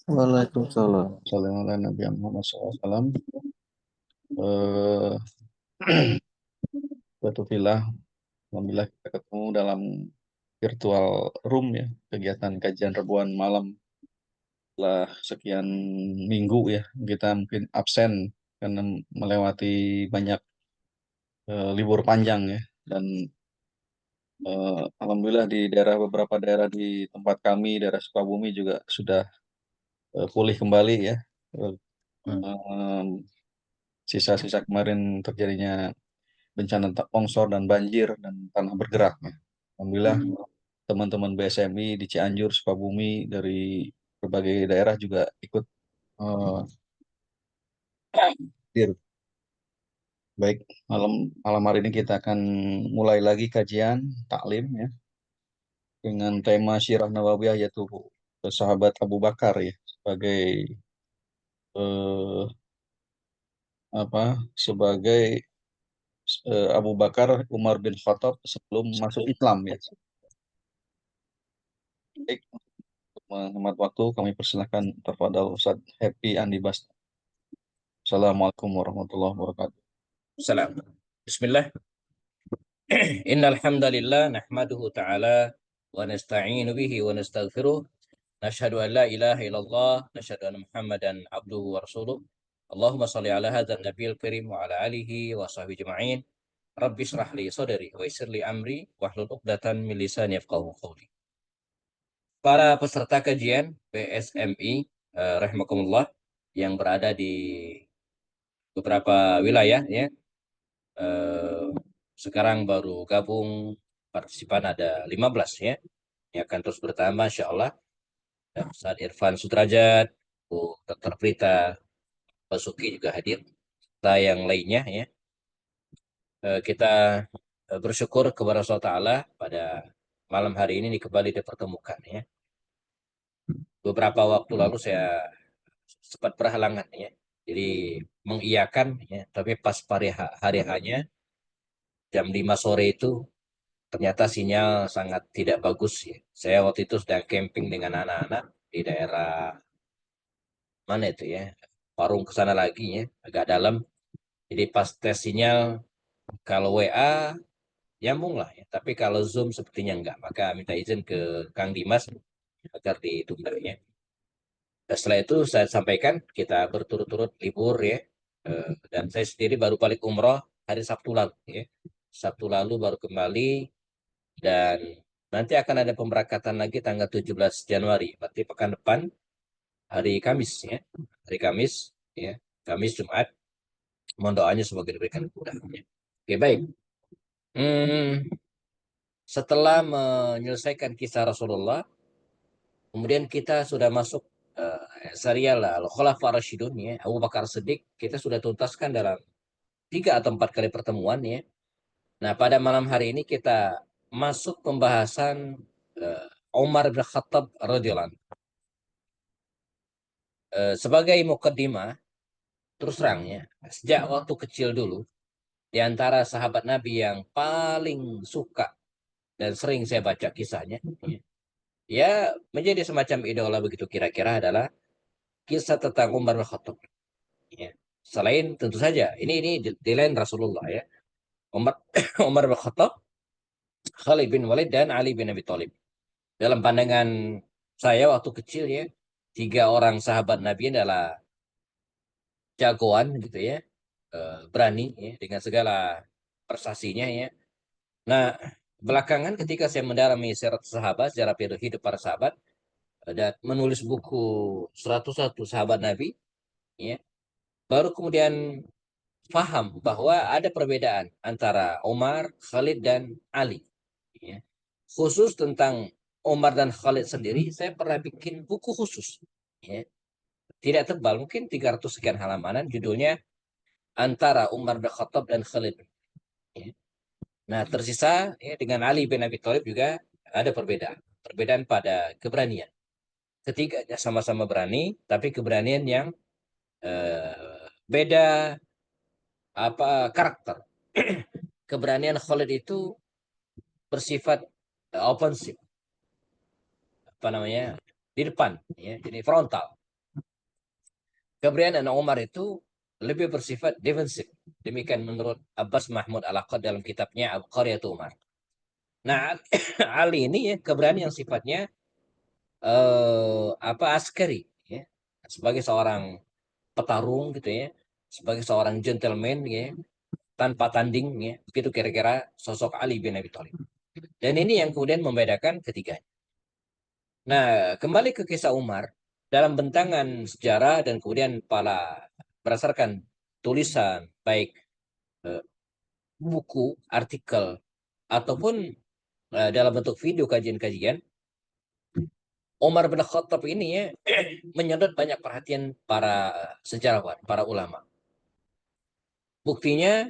Waalaikumsalam. Assalamualaikum Nabi Muhammad SAW. Eh, Batufillah, alhamdulillah kita ketemu dalam virtual room ya, kegiatan kajian rebuan malam setelah sekian minggu ya, kita mungkin absen karena melewati banyak libur panjang ya, dan alhamdulillah di beberapa daerah di tempat kami, daerah Sukabumi juga sudah pulih kembali ya. Eh, em, Sisa-sisa kemarin terjadinya bencana longsor dan banjir dan tanah bergerak ya. Alhamdulillah teman-teman BSMI di Cianjur, Sukabumi dari berbagai daerah juga ikut eh, hadir. Baik, malam malam hari ini kita akan mulai lagi kajian taklim ya dengan tema Sirah Nabawiyah yaitu sahabat Abu Bakar ya sebagai eh, apa sebagai Abu Bakar Umar bin Khattab sebelum masuk Islam ya. Baik, menghemat waktu, kami persilahkan kepada Ustaz Happy Andi Bas. Assalamualaikum warahmatullahi wabarakatuh. Salam. Bismillah. Innal hamdalillah nahmaduhu ta'ala wa nasta'inu bihi wa nastaghfiruh. Nashhadu an la ilaha illallah, nashhadu anna Muhammadan abduhu wa rasuluh. Allahumma salli ala hadzal nabiyil karim wa ala alihi wa sahbihi ajma'in. Rabbi shrah li sadri wa yassir li amri wahlul 'uqdatam min lisani yafqahu qawli. Para peserta kajian PSMI rahimakumullah yang berada di beberapa wilayah ya, eh, sekarang baru gabung partisipan ada 15 ya. Ini akan terus bertambah insya Allah. Dan Ustaz Irfan Sudrajat, Bu Dr. Prita Basuki juga hadir. Kita yang lainnya ya. Kita bersyukur kepada Allah Ta'ala pada malam hari ini kembali dipertemukan ya. Beberapa waktu lalu saya sempat berhalangan ya. Jadi mengiyakan ya, tapi pas hari hanya jam 5 sore itu ternyata sinyal sangat tidak bagus ya. Saya waktu itu sedang camping dengan anak-anak di daerah mana itu ya, Parung ke sana lagi ya, agak dalam. Jadi pas tes sinyal, kalau WA nyambung lah ya, tapi kalau Zoom sepertinya enggak. Maka minta izin ke Kang Dimas agar ditunda ya. Dan setelah itu saya sampaikan kita berturut-turut libur ya. Dan saya sendiri baru balik umroh hari Sabtu lalu ya. Sabtu lalu baru kembali. Dan nanti akan ada pemberangkatan lagi tanggal 17 Januari, berarti pekan depan, hari Kamis ya. Hari Kamis ya. Kamis Jumat, mohon doanya semoga diberikan kemudahannya. Oke, baik. Hmm, Setelah menyelesaikan kisah Rasulullah, kemudian kita sudah masuk serial Al-Khulafa Rasyidun ya, Abu Bakar Siddiq, kita sudah tuntaskan dalam 3 atau 4 kali pertemuan ya. Nah, pada malam hari ini kita masuk pembahasan Umar bin Khattab radhiyallahu anhu. Sebagai mukaddimah, terus terang ya, sejak waktu kecil dulu, di antara sahabat Nabi yang paling suka dan sering saya baca kisahnya, ya menjadi semacam idola begitu kira-kira adalah kisah tentang Umar bin Khattab. Ya. Selain tentu saja, ini di lain Rasulullah ya, Umar Umar bin Khattab, Khalid bin Walid dan Ali bin Abi Thalib. Dalam pandangan saya waktu kecil ya, 3 orang sahabat Nabi adalah jagoan gitu ya, berani ya, dengan segala prestasinya ya. Nah, belakangan ketika saya mendalami sejarah sahabat, sejarah hidup para sahabat, dan menulis buku 101 sahabat Nabi, ya, baru kemudian paham bahwa ada perbedaan antara Umar, Khalid, dan Ali. Ya. Khusus tentang Umar dan Khalid sendiri, saya pernah bikin buku khusus. Ya. Tidak tebal, mungkin 300 sekian halamanan, judulnya Antara Umar bin Khattab dan Khalid. Ya. Nah, tersisa ya, dengan Ali bin Abi Thalib juga ada perbedaan. Perbedaan pada keberanian. Ketiganya sama-sama berani, tapi keberanian yang beda apa karakter. Keberanian Khalid itu bersifat offensif, apa namanya, di depan, ya, jadi frontal. kepribadian Umar itu lebih bersifat defensif. Demikian menurut Abbas Mahmud Al-Aqad dalam kitabnya Al-Qaryatul Umar. Nah, Ali ini ya keberanian yang sifatnya askari ya. Sebagai seorang petarung gitu ya, sebagai seorang gentleman ya, tanpa tanding ya. Begitu kira-kira sosok Ali bin Abi Thalib. Dan ini yang kemudian membedakan ketiganya. Nah, kembali ke kisah Umar dalam bentangan sejarah dan kemudian berdasarkan tulisan baik eh, buku, artikel ataupun dalam bentuk video kajian-kajian, Umar bin Khattab ini ya menyedot banyak perhatian para sejarawan, para ulama. Buktinya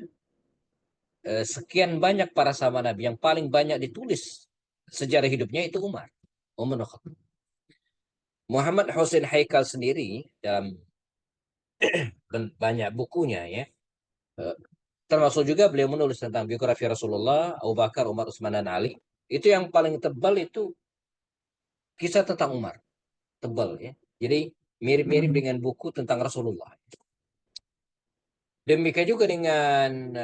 sekian banyak para sahabat Nabi yang paling banyak ditulis sejarah hidupnya itu Umar bin Khattab. Muhammad Hussein Haikal sendiri dalam banyak bukunya ya, termasuk juga beliau menulis tentang biografi Rasulullah, Abu Bakar, Umar, Utsman dan Ali. Itu yang paling tebal itu kisah tentang Umar, tebal ya. Jadi mirip-mirip dengan buku tentang Rasulullah. Demikian juga dengan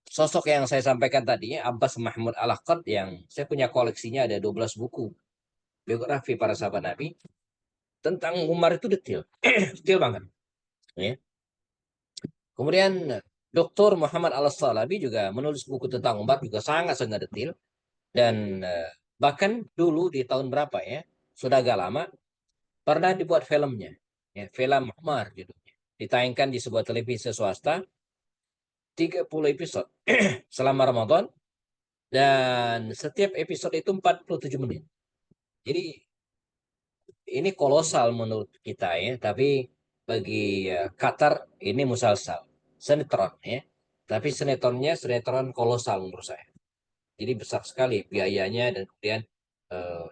sosok yang saya sampaikan tadi, Abbas Mahmud Al-Aqad, yang saya punya koleksinya ada 12 buku biografi para sahabat Nabi. Tentang Umar itu detail, detail banget. Ya. Kemudian Dr. Muhammad Al-Salabi juga menulis buku tentang Umar juga sangat-sangat detail. Dan bahkan dulu di tahun berapa ya, sudah agak lama, pernah dibuat filmnya. Ya, film Umar judulnya. Ditayangkan di sebuah televisi swasta, 30 episode selama Ramadan. Dan setiap episode itu 47 menit. Jadi ini kolosal menurut kita ya, tapi bagi Qatar ini musalsal, sinetron ya. Tapi sinetron kolosal menurut saya. Jadi besar sekali biayanya dan kemudian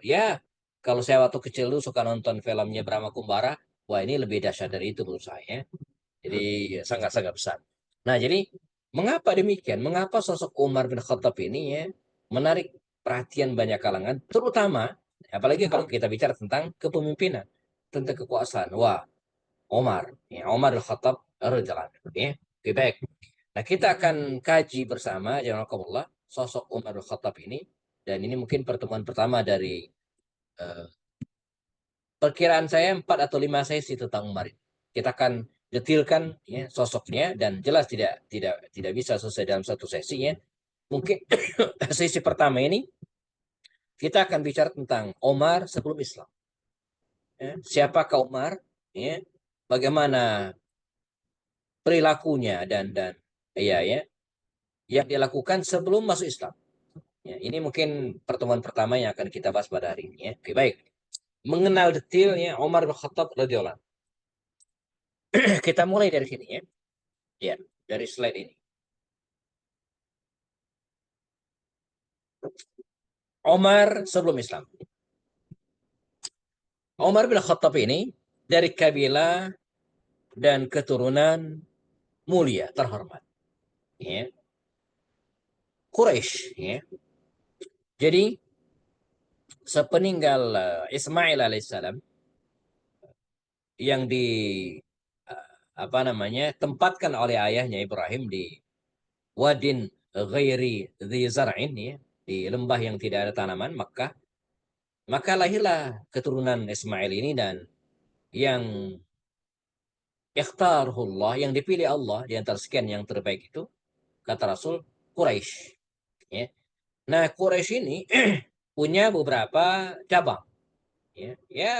ya kalau saya waktu kecil dulu suka nonton filmnya Brahma Kumbara, wah ini lebih dahsyat dari itu menurut saya. Jadi ya, sangat-sangat besar. Nah jadi mengapa demikian? Mengapa sosok Umar bin Khattab ini ya menarik perhatian banyak kalangan, terutama apalagi kalau kita bicara tentang kepemimpinan, tentang kekuasaan. Wah, Umar bin Khattab radhiyallahu anhu ya. Oke, baik. Nah, kita akan kaji bersama jazakumullah sosok Umar bin Khattab ini, dan ini mungkin pertemuan pertama dari eh, perkiraan saya 4 atau 5 sesi tentang Umar ini. Kita akan detilkan ya, sosoknya, dan jelas tidak bisa selesai dalam satu sesi ya. Mungkin sesi pertama ini kita akan bicara tentang Umar sebelum Islam. Ya. Siapakah Umar? Ya. Bagaimana perilakunya dan ya yang dilakukan sebelum masuk Islam. Ya, ini mungkin pertemuan pertama yang akan kita bahas pada hari ini ya. Oke, baik. Mengenal detailnya Umar bin Khattab radhiyallahu anhu. Kita mulai dari sini ya. Ya, dari slide ini. Umar sebelum Islam. Umar bin Khattab ini dari kabilah dan keturunan mulia, terhormat. Ya. Quraisy ya. Jadi sepeninggal Ismail alaihissalam yang tempatkan oleh ayahnya Ibrahim di Wadin Ghairi Dhi Zar'in ya, di lembah yang tidak ada tanaman Makkah, maka lahirlah keturunan Ismail ini, dan yang ikhtarullah, yang dipilih Allah di antara sekian yang terbaik itu, kata Rasul, Quraisy ya. Nah, Quraisy ini punya beberapa cabang ya. Ya,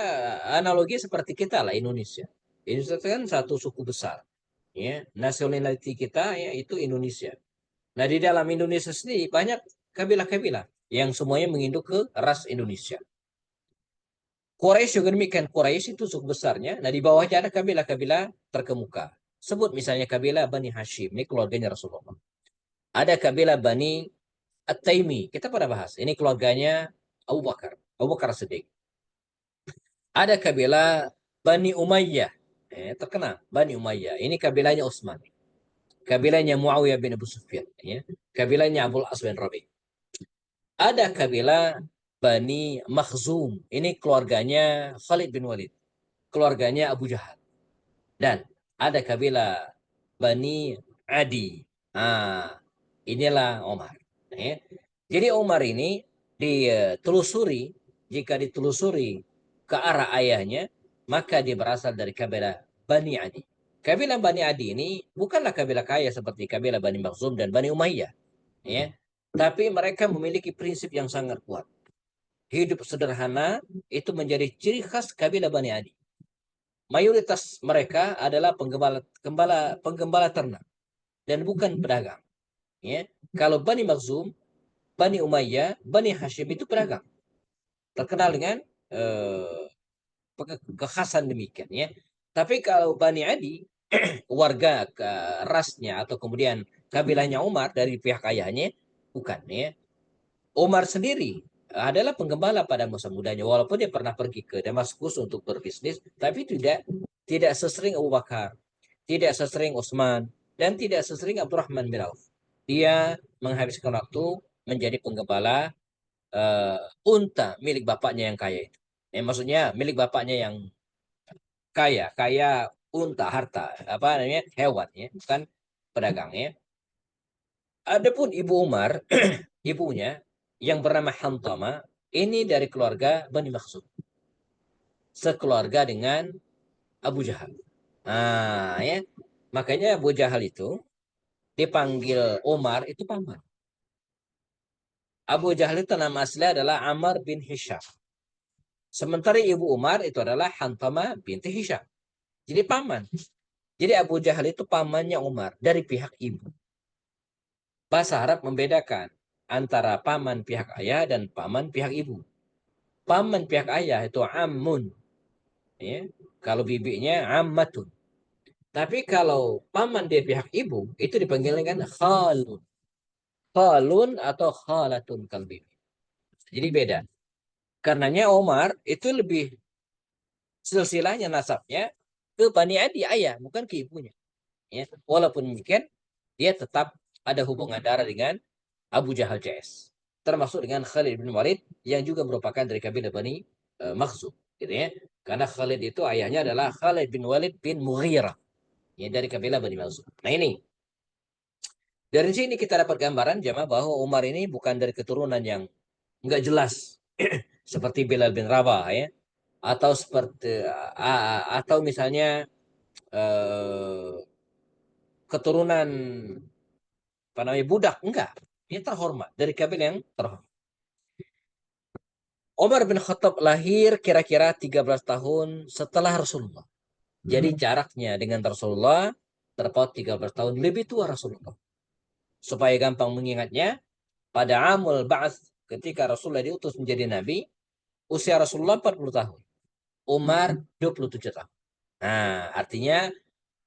analogi seperti kita lah Indonesia. Indonesia itu kan satu suku besar ya. Nationality kita ya itu Indonesia. Nah, di dalam Indonesia sendiri banyak kabilah-kabilah yang semuanya menginduk ke ras Indonesia. Quraisy juga demikian. Quraisy itu suku besarnya. Nah, di bawahnya ada kabilah-kabilah terkemuka. Sebut misalnya kabilah Bani Hashim. Ini keluarganya Rasulullah. Ada kabilah Bani At-Taimi. Kita pada bahas. Ini keluarganya Abu Bakar. Abu Bakar Siddiq. Ada kabilah Bani Umayyah. Terkenal. Bani Umayyah. Ini kabilahnya Utsman. Kabilahnya Muawiyah bin Abu Sufyan. Ya. Kabilahnya Abdul As bin Rabi'. Ada kabilah Bani Makhzum. Ini keluarganya Khalid bin Walid. Keluarganya Abu Jahal. Dan ada kabilah Bani Adi. Inilah Umar. Ya. Jadi Umar ini ditelusuri, jika ditelusuri ke arah ayahnya, maka dia berasal dari kabilah Bani Adi. Kabilah Bani Adi ini bukanlah kabilah kaya seperti kabilah Bani Makhzum dan Bani Umayyah. Ya. Tapi mereka memiliki prinsip yang sangat kuat. Hidup sederhana itu menjadi ciri khas kabilah Bani Adi. Mayoritas mereka adalah penggembala ternak dan bukan pedagang. Ya. Kalau Bani Makhzum, Bani Umayyah, Bani Hashim itu pedagang. Terkenal dengan eh, kekhasan demikian ya. Tapi kalau Bani Adi, warga rasnya atau kemudian kabilahnya Umar dari pihak ayahnya, bukan ya. Umar sendiri adalah penggembala pada masa mudanya, walaupun dia pernah pergi ke Damaskus untuk berbisnis, tapi tidak sesering Abu Bakar, tidak sesering Utsman, dan tidak sesering Abdurrahman bin Auf. Dia menghabiskan waktu menjadi penggembala unta milik bapaknya yang kaya itu. Maksudnya milik bapaknya yang kaya, kaya unta, harta, apa namanya, hewan ya, bukan pedagang ya. Adapun Ibu Umar, ibunya yang bernama Hantama, ini dari keluarga Bani Makhzum, sekeluarga dengan Abu Jahal. Ya, makanya Abu Jahal itu dipanggil Umar itu paman. Abu Jahal itu nama asli adalah Ammar bin Hisham. Sementara ibu Umar itu adalah Hantama binti Hisham. Jadi paman. Jadi Abu Jahal itu pamannya Umar dari pihak ibu. Bahasa Arab membedakan antara paman pihak ayah dan paman pihak ibu. Paman pihak ayah itu ammun. Ya. Kalau bibinya ammatun. Tapi kalau paman dia pihak ibu, itu dipanggil dengan khalun. Khalun atau khalatun kalbi. Jadi beda. Karenanya Omar itu lebih silsilahnya nasabnya ke Bani Adi ayah, bukan ke ibunya. Ya. Walaupun mungkin dia tetap ada hubungan darah dengan Abu Jahal CS. Termasuk dengan Khalid bin Walid yang juga merupakan dari kabilah Bani Makhzum. Gitu ya. Karena Khalid itu ayahnya adalah Khalid bin Walid bin Mughirah. Ya, dari kabilah Bani Makhzum. Nah ini, dari sini kita dapat gambaran jemaah bahwa Umar ini bukan dari keturunan yang nggak jelas. Seperti Bilal bin Rabah ya. Atau seperti atau misalnya eh, keturunan apa namanya budak, enggak. Dia terhormat dari kabilah yang terhormat. Umar bin Khattab lahir kira-kira 13 tahun setelah Rasulullah. Jadi jaraknya dengan Rasulullah terpaut 13 tahun lebih tua Rasulullah. Supaya gampang mengingatnya, pada Amul Ba'ats ketika Rasulullah diutus menjadi nabi, usia Rasulullah 40 tahun. Umar 27 tahun. Nah, artinya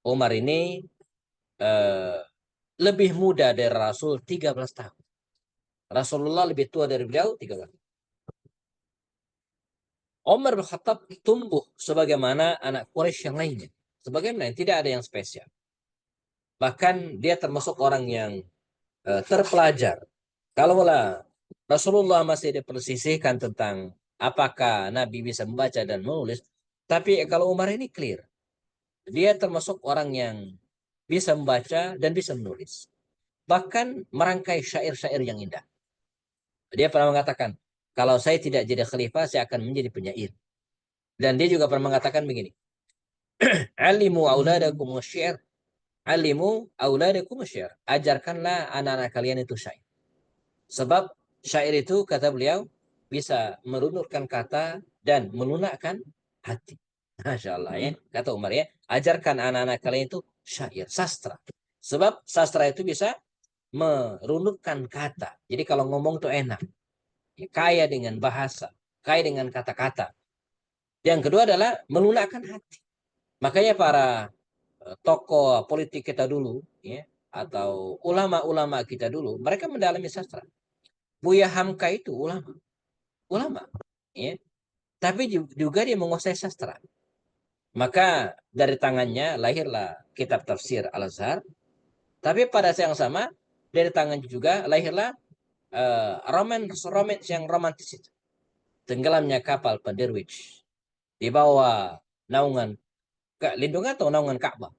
Umar ini eh, lebih muda dari Rasul 13 tahun. Rasulullah lebih tua dari beliau 13 tahun. Umar bin Khattab tumbuh sebagaimana anak Quraisy yang lainnya. Sebagaimana tidak ada yang spesial. Bahkan dia termasuk orang yang terpelajar. Kalaulah Rasulullah masih dipersisihkan tentang apakah Nabi bisa membaca dan menulis, tapi kalau Umar ini clear. Dia termasuk orang yang bisa membaca dan bisa menulis. Bahkan merangkai syair-syair yang indah. Dia pernah mengatakan, kalau saya tidak jadi khalifah, saya akan menjadi penyair. Dan dia juga pernah mengatakan begini, alimu auladakum syair, alimu auladakum syair. Ajarkanlah anak-anak kalian itu syair. Sebab syair itu, kata beliau, bisa merunutkan kata dan melunakkan hati. Masya Allah ya. Kata Umar ya, ajarkan anak-anak kalian itu syair, sastra. Sebab sastra itu bisa merunutkan kata. Jadi kalau ngomong tuh enak. Ya, kaya dengan bahasa, kaya dengan kata-kata. Yang kedua adalah melunakkan hati. Makanya para tokoh politik kita dulu, ya, atau ulama-ulama kita dulu, mereka mendalami sastra. Buya Hamka itu ulama, ya. Tapi juga dia menguasai sastra. Maka dari tangannya lahirlah kitab tafsir Al-Azhar. Tapi pada saat yang sama dari tangannya juga lahirlah romans yang romantis itu. Tenggelamnya kapal Penderwich di bawah naungan lindungan atau naungan Ka'bah,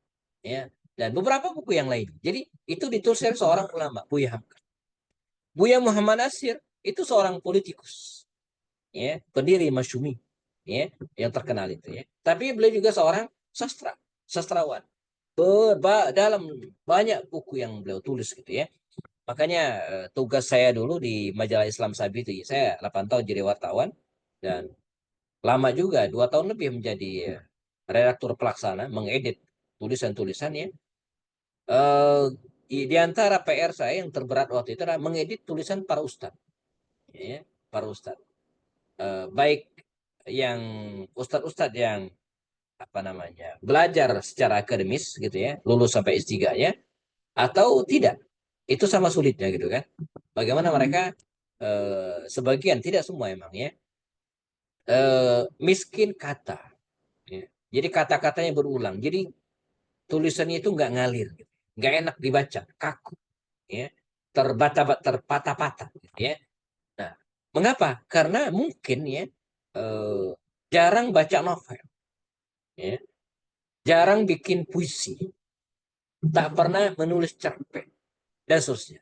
ya, dan beberapa buku yang lain. Jadi itu ditulis oleh seorang ulama, Buya Hamka. Buya Muhammad Nasir itu seorang politikus, ya, pendiri Masyumi, ya, yang terkenal itu, ya. Tapi beliau juga seorang sastrawan. Dalam banyak buku yang beliau tulis gitu, ya. Makanya tugas saya dulu di majalah Islam Sabi itu, saya 8 tahun jadi wartawan dan lama juga 2 tahun lebih menjadi redaktur pelaksana, mengedit tulisan-tulisannya. Di antara PR saya yang terberat waktu itu adalah mengedit tulisan para ustadz, ya, para ustadz. Baik yang ustadz-ustadz yang apa namanya belajar secara akademis gitu, ya, lulus sampai S3-nya atau tidak, itu sama sulitnya gitu kan. Bagaimana mereka sebagian, tidak semua emang, ya, miskin kata, ya. Jadi kata-katanya berulang, jadi tulisannya itu nggak ngalir gitu. Nggak enak dibaca, kaku, ya, terpatah-patah gitu, ya. Nah, mengapa? Karena mungkin, ya, eh, jarang baca novel, ya, jarang bikin puisi, tak pernah menulis cerpen dan seterusnya.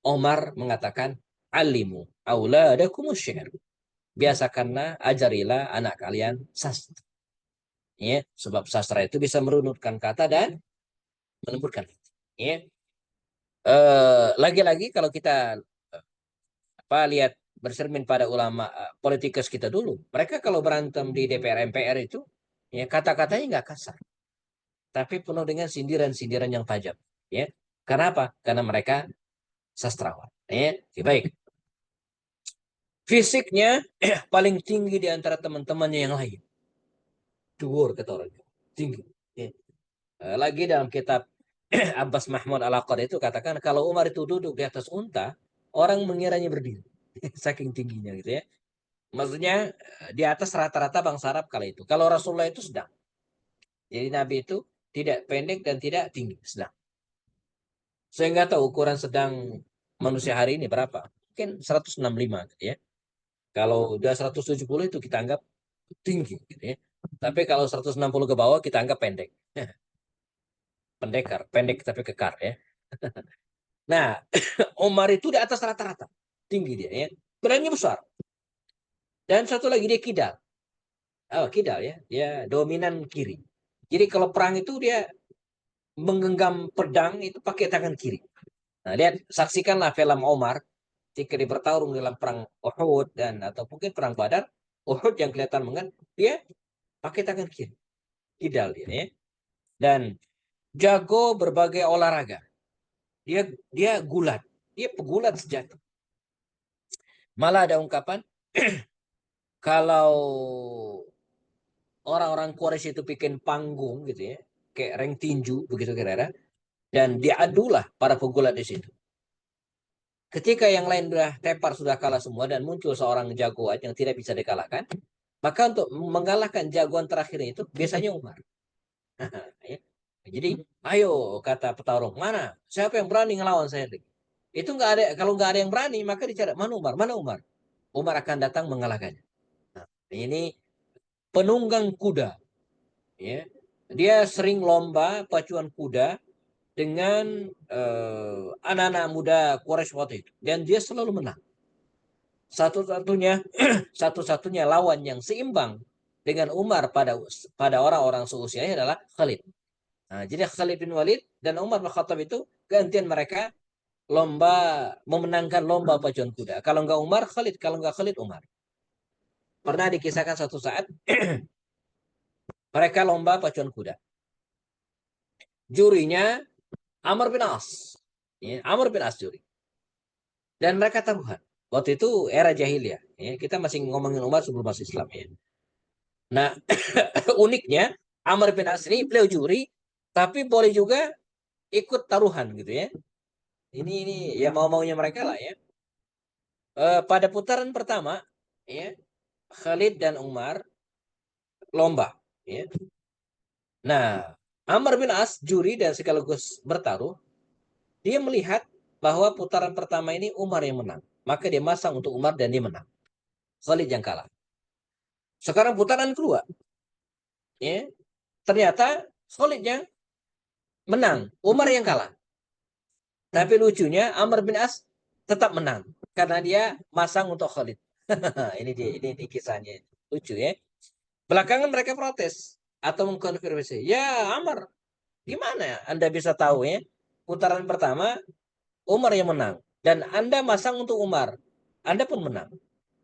Omar mengatakan, alimu auladakum syair, biasakanlah, ajarilah anak kalian sastra, ya, sebab sastra itu bisa merunutkan kata dan melembutkan hati, ya. Lagi-lagi kalau kita lihat bercermin pada ulama politikus kita dulu, mereka kalau berantem di DPR MPR itu, ya, kata-katanya nggak kasar, tapi penuh dengan sindiran-sindiran yang tajam, ya. Karena apa? Karena mereka sastrawan, ya. Baik, fisiknya paling tinggi di antara teman-temannya yang lain, dhuwur kata orang, tinggi, ya. Lagi dalam kitab Abbas Mahmud Al-Aqad itu katakan kalau Umar itu duduk di atas unta, orang mengiranya berdiri. Saking tingginya gitu, ya. Maksudnya di atas rata-rata bangsa Arab kala itu. Kalau Rasulullah itu sedang. Jadi Nabi itu tidak pendek dan tidak tinggi, sedang. Saya nggak tahu ukuran sedang manusia hari ini berapa. Mungkin 165 gitu, ya. Kalau udah 170 itu kita anggap tinggi gitu, ya. Tapi kalau 160 ke bawah kita anggap pendek. Pendekar, pendek tapi kekar, ya. Nah, Umar itu di atas rata-rata. Tinggi dia, ya. Badannya besar. Dan satu lagi dia kidal. Oh, kidal, ya. Dia dominan kiri. Jadi kalau perang itu dia menggenggam pedang itu pakai tangan kiri. Nah, lihat, saksikanlah film Omar ketika dia bertarung dalam perang Uhud dan atau mungkin perang Badar. Uhud yang kelihatan dia pakai tangan kiri. Kidal dia, ya. Dan jago berbagai olahraga. Dia gulat. Dia pegulat sejati. Malah ada ungkapan kalau orang-orang Quraisy itu bikin panggung gitu, ya, kayak ring tinju begitu kira-kira, dan diadulah para pegulat di situ. Ketika yang lain sudah tepar, sudah kalah semua, dan muncul seorang jagoan yang tidak bisa dikalahkan, maka untuk mengalahkan jagoan terakhir itu biasanya Umar. Ya. Jadi, ayo kata petarung, mana? Siapa yang berani ngelawan saya? Itu nggak ada. Kalau nggak ada yang berani, maka dicari mana Umar, mana Umar. Umar akan datang mengalahkannya. Nah, ini penunggang kuda, ya. Dia sering lomba pacuan kuda dengan anak-anak muda Quraisy waktu itu, dan dia selalu menang. Satu-satunya satu-satunya lawan yang seimbang dengan Umar pada orang-orang seusianya adalah Khalid. Nah, jadi Khalid bin Walid dan Umar bin Khattab itu gantian mereka memenangkan lomba pacuan kuda. Kalau nggak Umar, Khalid. Kalau nggak Khalid, Umar. Pernah dikisahkan satu saat mereka lomba pacuan kuda. Jurinya Amr bin As. Ya, Amr bin As juri. Dan mereka taruhan. Waktu itu era jahiliyah. Ya, kita masih ngomongin Umar sebelum masuk Islam, ya. Nah, uniknya Amr bin As ini beliau juri, tapi boleh juga ikut taruhan gitu, ya. Ini ya mau-maunya mereka lah, ya. Pada putaran pertama, ya, Khalid dan Umar lomba, ya. Nah, Amr bin As juri dan sekaligus bertaruh, dia melihat bahwa putaran pertama ini Umar yang menang. Maka dia masang untuk Umar dan dia menang. Khalid yang kalah. Sekarang putaran kedua, ya. ternyata Khalid yang menang, Umar yang kalah. Tapi lucunya Amr bin As tetap menang karena dia masang untuk Khalid. ini dia, ini kisahnya. Lucu ya. Belakangan mereka protes atau mengkonfirmasi. Ya Amr, gimana Anda bisa tahu ya? Putaran pertama Umar yang menang dan Anda masang untuk Umar. Anda pun menang.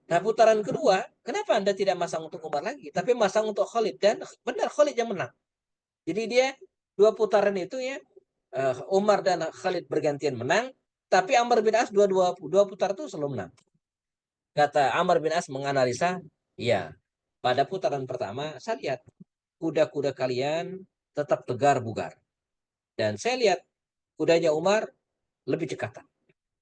Nah, putaran kedua, kenapa Anda tidak masang untuk Umar lagi, tapi masang untuk Khalid, dan benar Khalid yang menang. Jadi dia dua putaran itu ya, Umar dan Khalid bergantian menang, tapi Amr bin As dua putar itu selalu menang. Kata Amr bin As menganalisa, iya, pada putaran pertama saya lihat kuda-kuda kalian tetap tegar bugar. Dan saya lihat kudanya Umar lebih cekatan.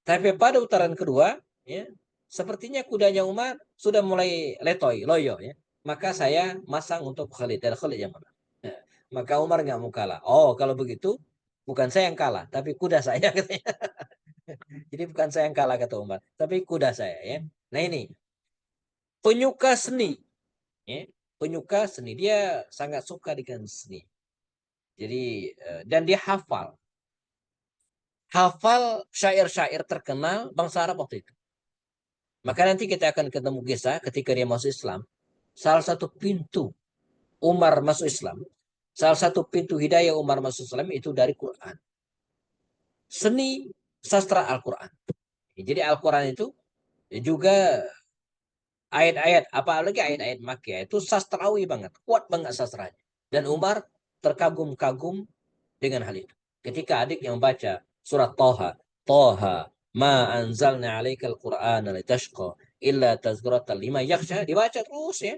Tapi pada putaran kedua, ya, sepertinya kudanya Umar sudah mulai letoy, loyo ya. Maka saya masang untuk Khalid dan Khalid yang menang. Ya. Maka Umar nggak mau kalah. Oh, kalau begitu bukan saya yang kalah, tapi kuda saya katanya. Jadi bukan saya yang kalah kata Umar, tapi kuda saya ya. Nah ini penyuka seni, ya. Penyuka seni dia sangat suka dengan seni. Jadi dan dia hafal syair-syair terkenal bangsa Arab waktu itu. Maka nanti kita akan ketemu kisah ketika dia masuk Islam. Salah satu pintu Umar masuk Islam, salah satu pintu hidayah Umar masuk Islam itu dari Quran. Seni sastra Al-Quran. Jadi Al-Quran itu juga ayat-ayat, apalagi ayat-ayat Makkiyah itu sastrawi banget, kuat banget sastranya. Dan Umar terkagum-kagum dengan hal itu. Ketika adiknya membaca surat Toha, Toha, ma anzalna alaikal Qur'ana litashqa illa tazkiratan lima yakhsha, dibaca terus ya.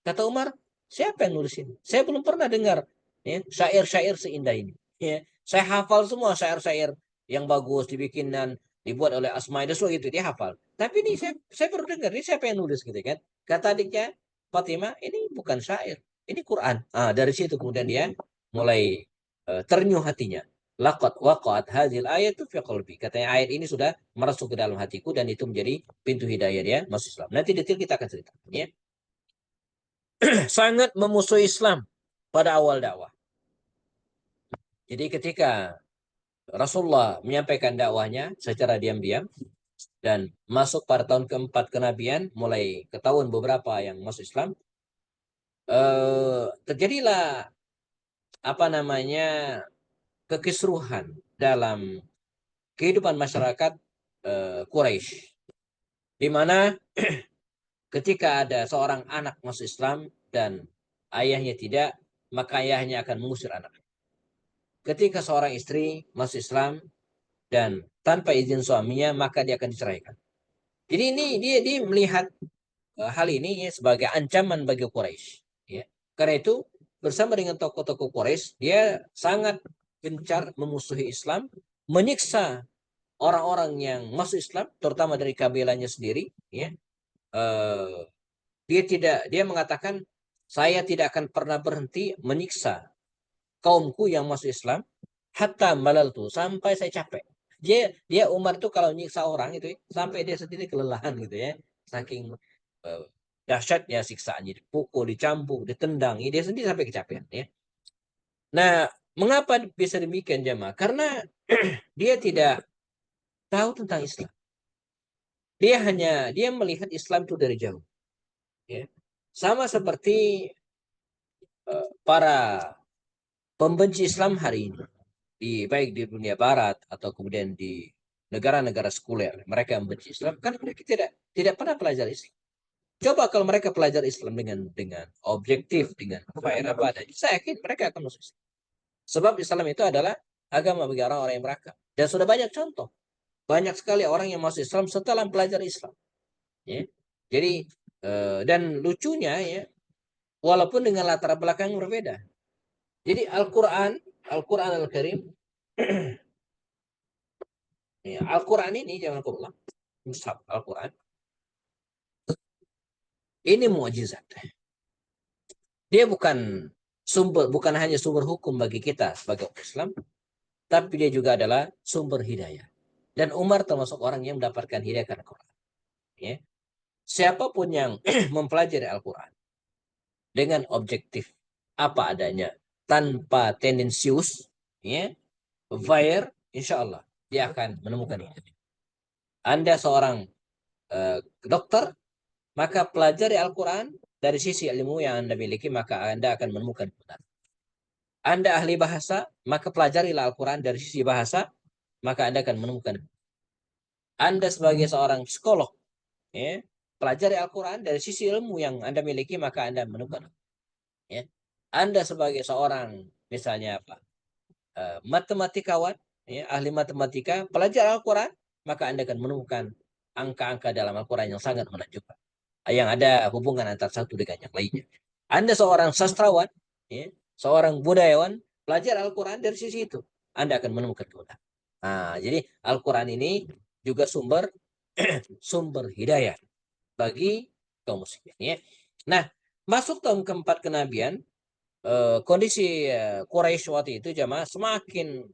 Kata Umar, siapa yang nulis ini? Saya belum pernah dengar ya, syair-syair seindah ini. Ya, saya hafal semua syair-syair yang bagus dibikinan dibuat oleh Asma'i Daswa gitu dia hafal. Tapi ini saya baru dengar ini siapa yang nulis gitu kan? Kata adiknya Fatimah, ini bukan syair, ini Quran. Ah, dari situ kemudian dia mulai ternyuh hatinya. Laqad waqa'at hadhil ayatu fi qalbi. Katanya ayat ini sudah merasuk ke dalam hatiku dan itu menjadi pintu hidayah dia masuk Islam. Nanti detail kita akan cerita. Ya. Sangat memusuhi Islam pada awal dakwah. Jadi ketika Rasulullah menyampaikan dakwahnya secara diam-diam dan masuk pada tahun keempat kenabian, mulai ketahuan beberapa yang masuk Islam, terjadilah apa namanya kekisruhan dalam kehidupan masyarakat Quraisy, di mana ketika ada seorang anak masuk Islam dan ayahnya tidak, maka ayahnya akan mengusir anak. Ketika seorang istri masuk Islam dan tanpa izin suaminya, maka dia akan diceraikan. Jadi ini dia melihat hal ini ya, sebagai ancaman bagi Quraisy. Ya. Karena itu bersama dengan tokoh-tokoh Quraisy, dia sangat gencar memusuhi Islam, menyiksa orang-orang yang masuk Islam, terutama dari kabilahnya sendiri. Ya. Dia mengatakan, saya tidak akan pernah berhenti menyiksa kaumku yang masuk Islam hatta malal tuh sampai saya capek. Dia Umar tuh kalau nyiksa orang itu sampai dia sendiri kelelahan gitu ya. Saking dahsyatnya siksaannya, dipukul, dicambuk, ditendang, dia sendiri sampai kecapean ya. Nah, mengapa bisa demikian jemaah? Karena dia tidak tahu tentang Islam. Dia melihat Islam itu dari jauh ya. Sama seperti para pembenci Islam hari ini, baik di dunia barat atau kemudian di negara-negara sekuler, mereka yang benci Islam kan mereka tidak pernah pelajari Islam. Coba kalau mereka pelajari Islam dengan objektif, dengan fair apa adanya, saya yakin mereka akan masuk Islam. Sebab Islam itu adalah agama bagi orang-orang yang berakal. Dan sudah banyak contoh, banyak sekali orang yang masuk Islam setelah pelajari Islam. Ya. Jadi dan lucunya ya, walaupun dengan latar belakang yang berbeda. Jadi Al-Quran Al-Karim, ya, Al-Quran ini jangan lupa, mushaf Al-Quran ini mukjizat. Dia bukan hanya sumber hukum bagi kita sebagai Islam, tapi dia juga adalah sumber hidayah. Dan Umar termasuk orang yang mendapatkan hidayah karena Quran. Ya. Siapapun yang mempelajari Al-Quran dengan objektif apa adanya, tanpa tendensius, ya, fire, insya Allah dia akan menemukan ini. Anda seorang dokter, maka pelajari Al-Quran dari sisi ilmu yang Anda miliki, maka Anda akan menemukan benar. Anda ahli bahasa, maka pelajarilah Al-Quran dari sisi bahasa, maka Anda akan menemukan. Anda sebagai seorang psikolog, ya, pelajari Al-Quran dari sisi ilmu yang Anda miliki, maka Anda menemukan. Ya. Anda sebagai seorang, misalnya apa, matematikawan, ya, ahli matematika, pelajari Al-Quran, maka Anda akan menemukan angka-angka dalam Al-Quran yang sangat menakjubkan, yang ada hubungan antara satu dengan yang lainnya. Anda seorang sastrawan, ya, seorang budayawan, belajar Al-Quran dari sisi itu, Anda akan menemukan kebenaran. Nah, jadi Al-Quran ini juga sumber hidayah bagi kaum muslimin. Ya. Nah, masuk tahun keempat kenabian, kondisi Quraisy waktu itu jamaah semakin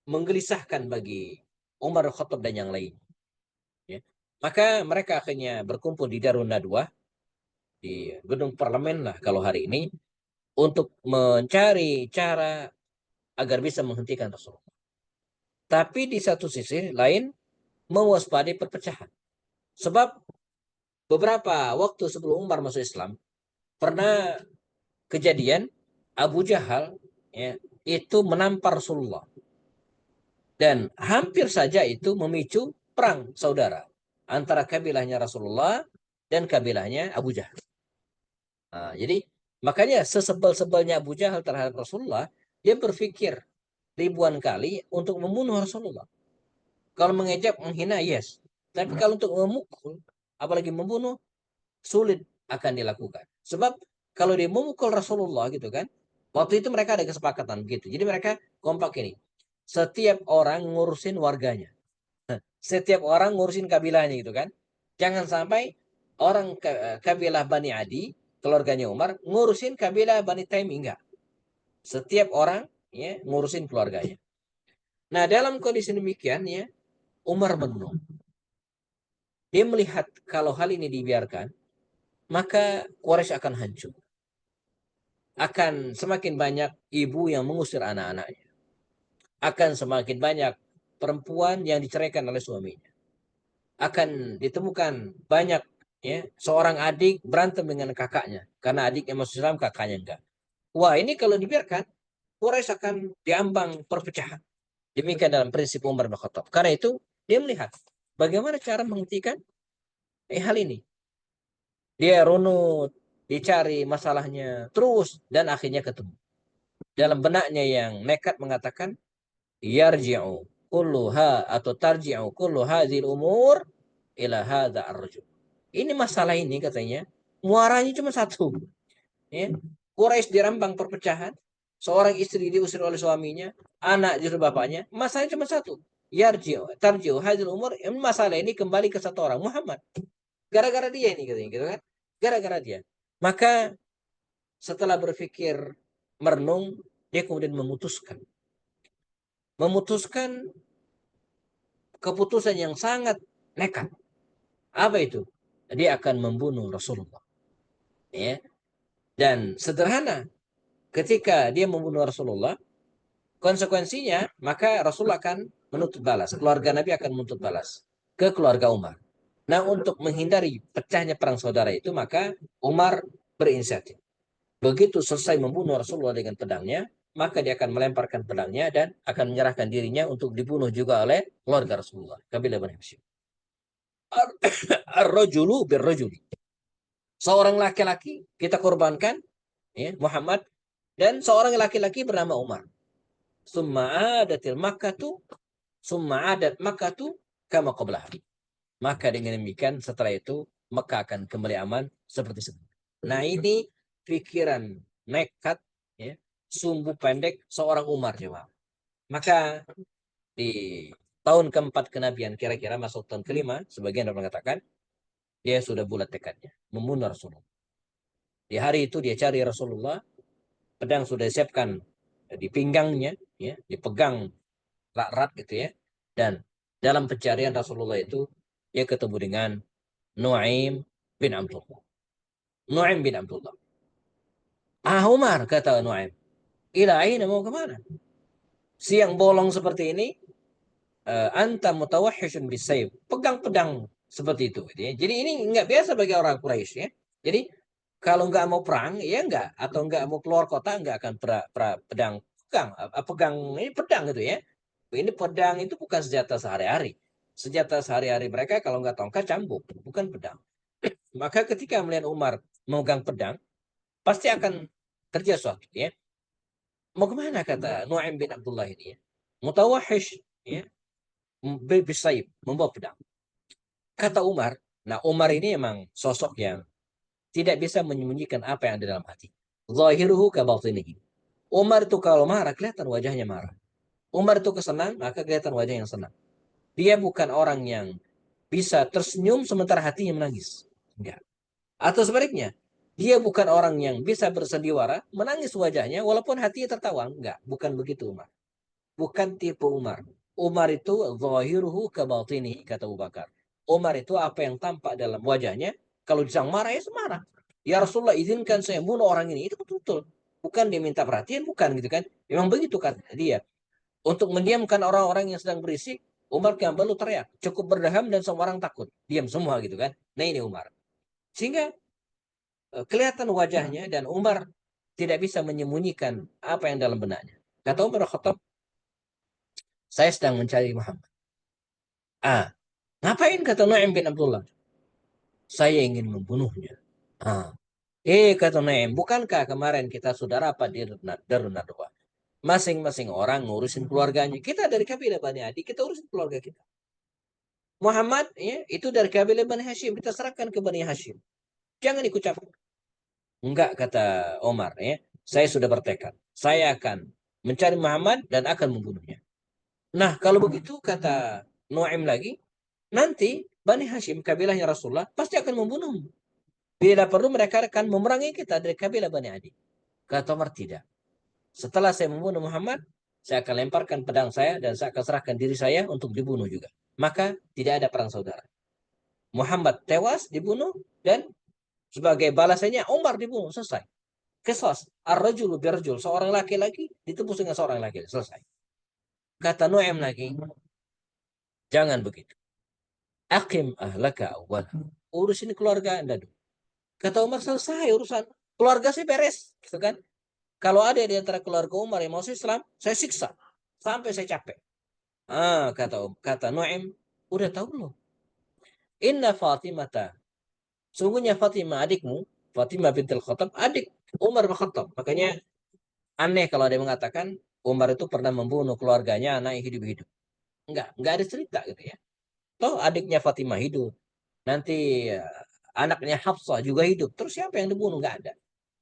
menggelisahkan bagi Umar Khattab dan yang lain. Ya. Maka mereka akhirnya berkumpul di Darun Nadwah, di gedung parlemen lah kalau hari ini, untuk mencari cara agar bisa menghentikan Rasulullah. Tapi di satu sisi lain mewaspadai perpecahan. Sebab beberapa waktu sebelum Umar masuk Islam, pernah kejadian Abu Jahal, ya, itu menampar Rasulullah. Dan hampir saja itu memicu perang saudara antara kabilahnya Rasulullah dan kabilahnya Abu Jahal. Nah, jadi makanya sesebel-sebelnya Abu Jahal terhadap Rasulullah, dia berpikir ribuan kali untuk membunuh Rasulullah. Kalau mengejek, menghina, yes. Tapi kalau untuk memukul, apalagi membunuh, sulit akan dilakukan. Sebab kalau dia memukul Rasulullah gitu kan, waktu itu mereka ada kesepakatan begitu. Jadi mereka kompak ini. Setiap orang ngurusin warganya. Setiap orang ngurusin kabilahnya gitu kan. Jangan sampai orang kabilah Bani Adi, keluarganya Umar, ngurusin kabilah Bani Taim, enggak. Setiap orang, ya, ngurusin keluarganya. Nah, dalam kondisi demikian, ya, Umar menung. Dia melihat kalau hal ini dibiarkan, maka Quraisy akan hancur. Akan semakin banyak ibu yang mengusir anak-anaknya. Akan semakin banyak perempuan yang diceraikan oleh suaminya. Akan ditemukan banyak, ya, seorang adik berantem dengan kakaknya. Karena adiknya masuk Islam, kakaknya enggak. Wah, ini kalau dibiarkan, Quraisy akan diambang perpecahan. Demikian dalam prinsip Umar bin Khattab. Karena itu, dia melihat bagaimana cara menghentikan hal ini. Dia runut, dicari masalahnya terus, dan akhirnya ketemu. Dalam benaknya yang nekat mengatakan, yarji'u kulluha atau tarji'u kullu hadhil umur ila hadha ar-rajul. Ini masalah ini katanya, muaranya cuma satu. Ya. Quraisy dirambang perpecahan, seorang istri diusir oleh suaminya, anak justru bapaknya, masalahnya cuma satu. Yarji'u tarji'u hadhil umur, masalah ini kembali ke satu orang, Muhammad. Gara-gara dia ini katanya gitu kan. Gara-gara dia. Maka setelah berpikir merenung, dia kemudian memutuskan. Memutuskan keputusan yang sangat nekat. Apa itu? Dia akan membunuh Rasulullah. Ya. Dan sederhana, ketika dia membunuh Rasulullah, konsekuensinya maka Rasulullah akan menuntut balas. Keluarga Nabi akan menuntut balas ke keluarga Umar. Nah, untuk menghindari pecahnya perang saudara itu, maka Umar berinisiatif. Begitu selesai membunuh Rasulullah dengan pedangnya, maka dia akan melemparkan pedangnya dan akan menyerahkan dirinya untuk dibunuh juga oleh keluarga Rasulullah. Kabilah Bani Hashim. Ar-rajulu bir-rajuli. Seorang laki-laki kita korbankan, ya, Muhammad, dan seorang laki-laki bernama Umar. Summa adatil makkatu, summa adat makkatu kama qablaha. Maka dengan demikian setelah itu Mekah akan kembali aman seperti sebelumnya. Nah, ini pikiran nekat, ya, sumbu pendek seorang Umar coba. Maka di tahun keempat kenabian, kira-kira masuk tahun kelima, sebagian orang mengatakan dia sudah bulat tekadnya membunuh Rasulullah. Di hari itu dia cari Rasulullah, pedang sudah disiapkan di pinggangnya, ya, dipegang erat gitu ya. Dan dalam pencarian Rasulullah itu dia ketemu dengan Nuaim bin Abdullah. Nuaim bin Abdullah. Ah, Umar, kata Nuaim. Ila aina, mau kemana? Siang bolong seperti ini, anta mutawahhishun bisayf. Pegang pedang seperti itu. Gitu ya. Jadi ini nggak biasa bagi orang Quraisy ya. Jadi kalau nggak mau perang, ya nggak. Atau nggak mau keluar kota, nggak akan pedang. Pegang ini pedang gitu ya. Ini pedang itu bukan senjata sehari-hari. Senjata sehari-hari mereka kalau nggak tongkat cambuk, bukan pedang. Maka ketika melihat Umar memegang pedang, pasti akan terjadi sesuatu ya. Mau kemana kata Nuaim bin Abdullah ini ya? Mutawahish ya, bisayf, membawa pedang. Kata Umar, nah Umar ini emang sosok yang tidak bisa menyembunyikan apa yang ada dalam hati. Zahiruhu kabatinihi. Umar itu kalau marah kelihatan wajahnya marah. Umar itu kesenang maka kelihatan wajah yang senang. Dia bukan orang yang bisa tersenyum sementara hatinya menangis. Enggak. Atau sebaliknya, dia bukan orang yang bisa bersandiwara, menangis wajahnya walaupun hatinya tertawa. Enggak, bukan begitu Umar. Bukan tipe Umar. Umar itu zahiruhu kabatinihi, kata Abu Bakar. Umar itu apa yang tampak dalam wajahnya, kalau disang marah ya semarah. Ya Rasulullah, izinkan saya bunuh orang ini. Itu betul-betul. Bukan dia minta perhatian, bukan gitu kan. Memang begitu kan dia. Untuk mendiamkan orang-orang yang sedang berisik, Umar kan perlu teriak. Cukup berdaham dan semua orang takut. Diam semua gitu kan. Nah ini Umar. Sehingga kelihatan wajahnya dan Umar tidak bisa menyembunyikan apa yang dalam benaknya. Kata Umar Khattab, saya sedang mencari Muhammad. Ah, ngapain kata Nuaim bin Abdullah? Saya ingin membunuhnya. Ah, kata Nuaim, bukankah kemarin kita sudah rapat di Darun Nadwa? Masing-masing orang ngurusin keluarganya. Kita dari kabilah Bani Adi, kita urusin keluarga kita. Muhammad ya, itu dari kabilah Bani Hashim, kita serahkan ke Bani Hashim. Jangan ikut campur. Enggak, kata Omar ya. Saya sudah bertekad. Saya akan mencari Muhammad dan akan membunuhnya. Nah, kalau begitu kata Nuaim lagi, nanti Bani Hashim, kabilahnya Rasulullah, pasti akan membunuhmu. Bila perlu mereka akan memerangi kita dari kabilah Bani Adi. Kata Umar, tidak. Setelah saya membunuh Muhammad, saya akan lemparkan pedang saya dan saya akan serahkan diri saya untuk dibunuh juga. Maka tidak ada perang saudara. Muhammad tewas, dibunuh, dan sebagai balasannya Umar dibunuh. Selesai. Kesas. Ar-rajulu birrajul. Seorang laki-laki ditebus dengan seorang laki-laki. Selesai. Kata Nu'aim lagi, jangan begitu. Aqim ahlaka awal. Urus ini keluarga Anda dulu. Kata Umar, selesai urusan. Keluarga saya beres. Gitu kan. Kalau ada di antara keluarga Umar yang mau Islam, saya siksa. Sampai saya capek. Kata Nu'aim, udah tahu belum? Inna Fatimata. Sungguhnya Fatimah adikmu, Fatimah bintil Khattab, adik Umar bin Khattab. Makanya aneh kalau ada yang mengatakan Umar itu pernah membunuh keluarganya, anak yang hidup-hidup. Enggak ada cerita gitu ya. Toh adiknya Fatimah hidup. Nanti anaknya Hafsah juga hidup. Terus siapa yang dibunuh? Enggak ada.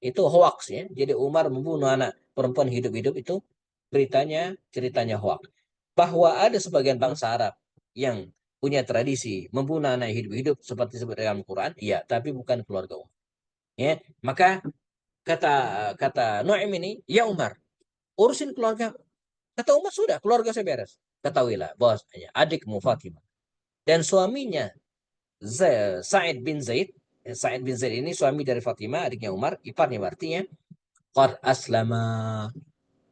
Itu hoax ya. Jadi Umar membunuh anak perempuan hidup-hidup itu ceritanya hoax. Bahwa ada sebagian bangsa Arab yang punya tradisi membunuh anak hidup-hidup seperti disebut dalam Quran, iya, tapi bukan keluarga Umar. Ya, maka kata kata Nuaim ini, ya Umar, urusin keluarga. Kata Umar, sudah, keluarga saya beres. Ketahuilah bahwasanya adikmu Fatimah dan suaminya Sa'id bin Zaid. Sa'id bin Zaid ini suami dari Fatimah, adiknya Umar, iparnya artinya qad aslama.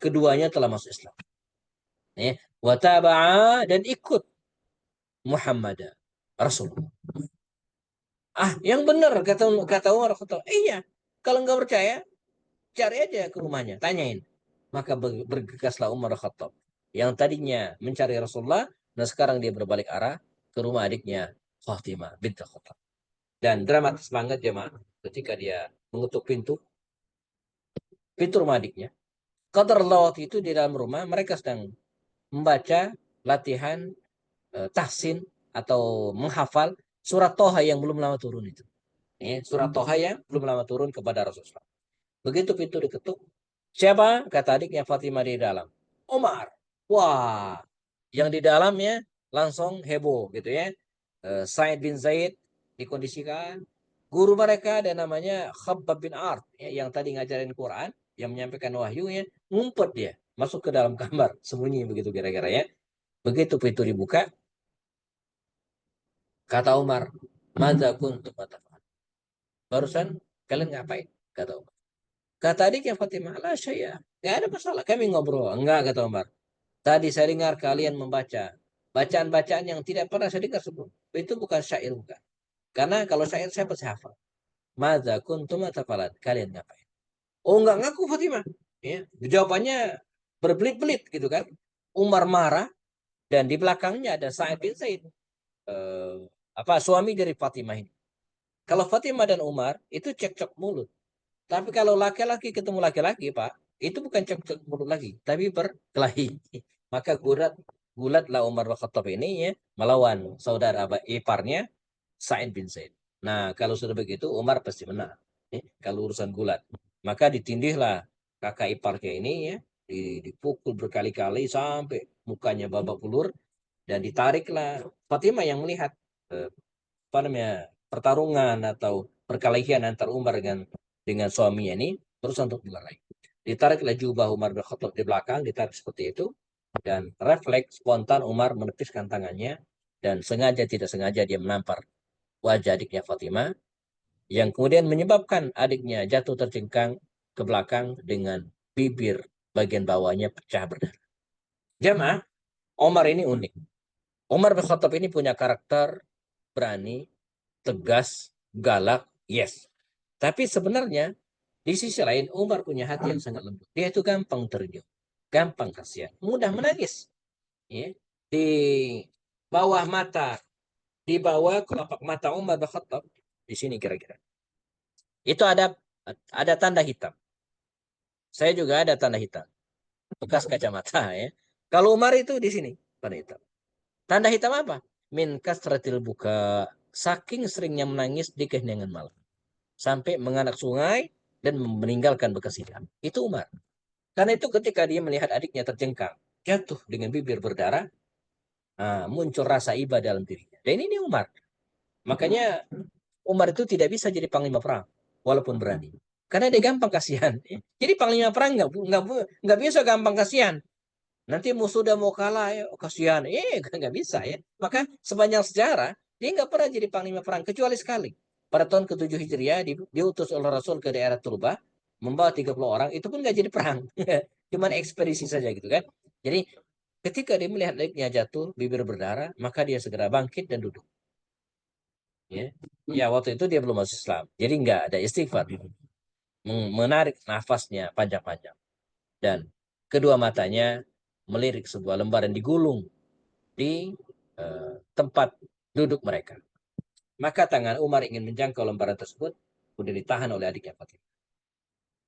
Keduanya telah masuk Islam. Ya, wa taba'a, dan ikut Muhammad Rasulullah. Yang benar kata kata Umar, kata, iya. Kalau nggak percaya, cari aja ke rumahnya, tanyain. Maka bergegaslah Umar Khattab. Yang tadinya mencari Rasulullah, dan sekarang dia berbalik arah ke rumah adiknya Fatimah bint Khattab. Dan dramatis banget jemaah ketika dia mengetuk pintu rumah adiknya. Qadar waktu itu di dalam rumah mereka sedang membaca latihan tahsin atau menghafal surat Toha yang belum lama turun itu. Surat Toha yang belum lama turun kepada Rasulullah. Begitu pintu diketuk, siapa? Kata adiknya Fatimah di dalam. Umar. Wah, yang di dalamnya langsung heboh gitu ya. Said bin Zaid dikondisikan. Guru mereka ada namanya Khabbab bin Art ya, yang tadi ngajarin Quran, yang menyampaikan wahyunya, ngumpet dia masuk ke dalam kamar, sembunyi begitu kira-kira ya. Begitu pintu dibuka, kata Umar, "Madza kuntum ataf'alun?" Barusan kalian ngapain? Kata Umar. Kata adiknya Fatimah, lah saya, nggak ada masalah, kami ngobrol. Enggak, kata Umar. Tadi saya dengar kalian membaca bacaan-bacaan yang tidak pernah saya dengar sebelum. Itu bukan syair, bukan. Karena kalau syair saya pasti hafal. Madza kuntum atafalat. Kalian ngapain? Oh, enggak ngaku Fatimah. Ya, jawabannya berbelit-belit gitu kan. Umar marah dan di belakangnya ada Sa'id bin Zaid. Eh, suami dari Fatimah ini. Kalau Fatimah dan Umar itu cekcok mulut. Tapi kalau laki-laki ketemu laki-laki, Pak, itu bukan cekcok mulut lagi, tapi berkelahi. Maka gulatlah Umar bin Khattab ini ya melawan saudara iparnya Sa'id bin Zaid. Nah, kalau sudah begitu Umar pasti menang. Kalau urusan gulat. Maka ditindihlah kakak iparnya ini ya, dipukul berkali-kali sampai mukanya babak belur dan ditariklah Fatimah yang melihat eh, apa namanya pertarungan atau perkelahian antar Umar dengan suaminya ini terus untuk dilerai. Ditariklah jubah Umar bin Khattab di belakang, ditarik seperti itu dan refleks spontan Umar menepiskan tangannya dan sengaja tidak sengaja dia menampar wajah adiknya Fatimah yang kemudian menyebabkan adiknya jatuh terjengkang ke belakang dengan bibir bagian bawahnya pecah berdarah. Jamaah, Umar ini unik. Umar bin Khattab ini punya karakter berani, tegas, galak, yes. Tapi sebenarnya di sisi lain Umar punya hati yang sangat lembut. Dia itu gampang terjun, gampang kasihan, mudah menangis. Ya. Di bawah mata, di bawah kelopak mata Umar bin Khattab, di sini kira-kira. Itu ada tanda hitam. Saya juga ada tanda hitam, bekas kacamata ya. Kalau Umar itu di sini tanda hitam. Tanda hitam apa? Min kasratil buka, saking seringnya menangis di keheningan malam. Sampai menganak sungai dan meninggalkan bekas hitam. Itu Umar. Karena itu ketika dia melihat adiknya terjengkang, jatuh dengan bibir berdarah, muncul rasa iba dalam dirinya. Dan ini Umar. Makanya Umar itu tidak bisa jadi panglima perang, walaupun berani. Karena dia gampang kasihan. Jadi panglima perang nggak bisa gampang kasihan. Nanti musuh udah mau kalah, ya, kasihan. Nggak bisa ya. Maka sepanjang sejarah, dia nggak pernah jadi panglima perang, kecuali sekali. Pada tahun ke-7 Hijriah, diutus oleh Rasul ke daerah Turbah, membawa 30 orang, itu pun nggak jadi perang. Cuman ekspedisi saja gitu kan. Jadi ketika dia melihat adiknya jatuh, bibir berdarah, maka dia segera bangkit dan duduk. Ya, waktu itu dia belum masuk Islam. Jadi nggak ada istighfar. Menarik nafasnya panjang-panjang. Dan kedua matanya melirik sebuah lembaran digulung di tempat duduk mereka. Maka tangan Umar ingin menjangkau lembaran tersebut, kemudian ditahan oleh adiknya Fatimah.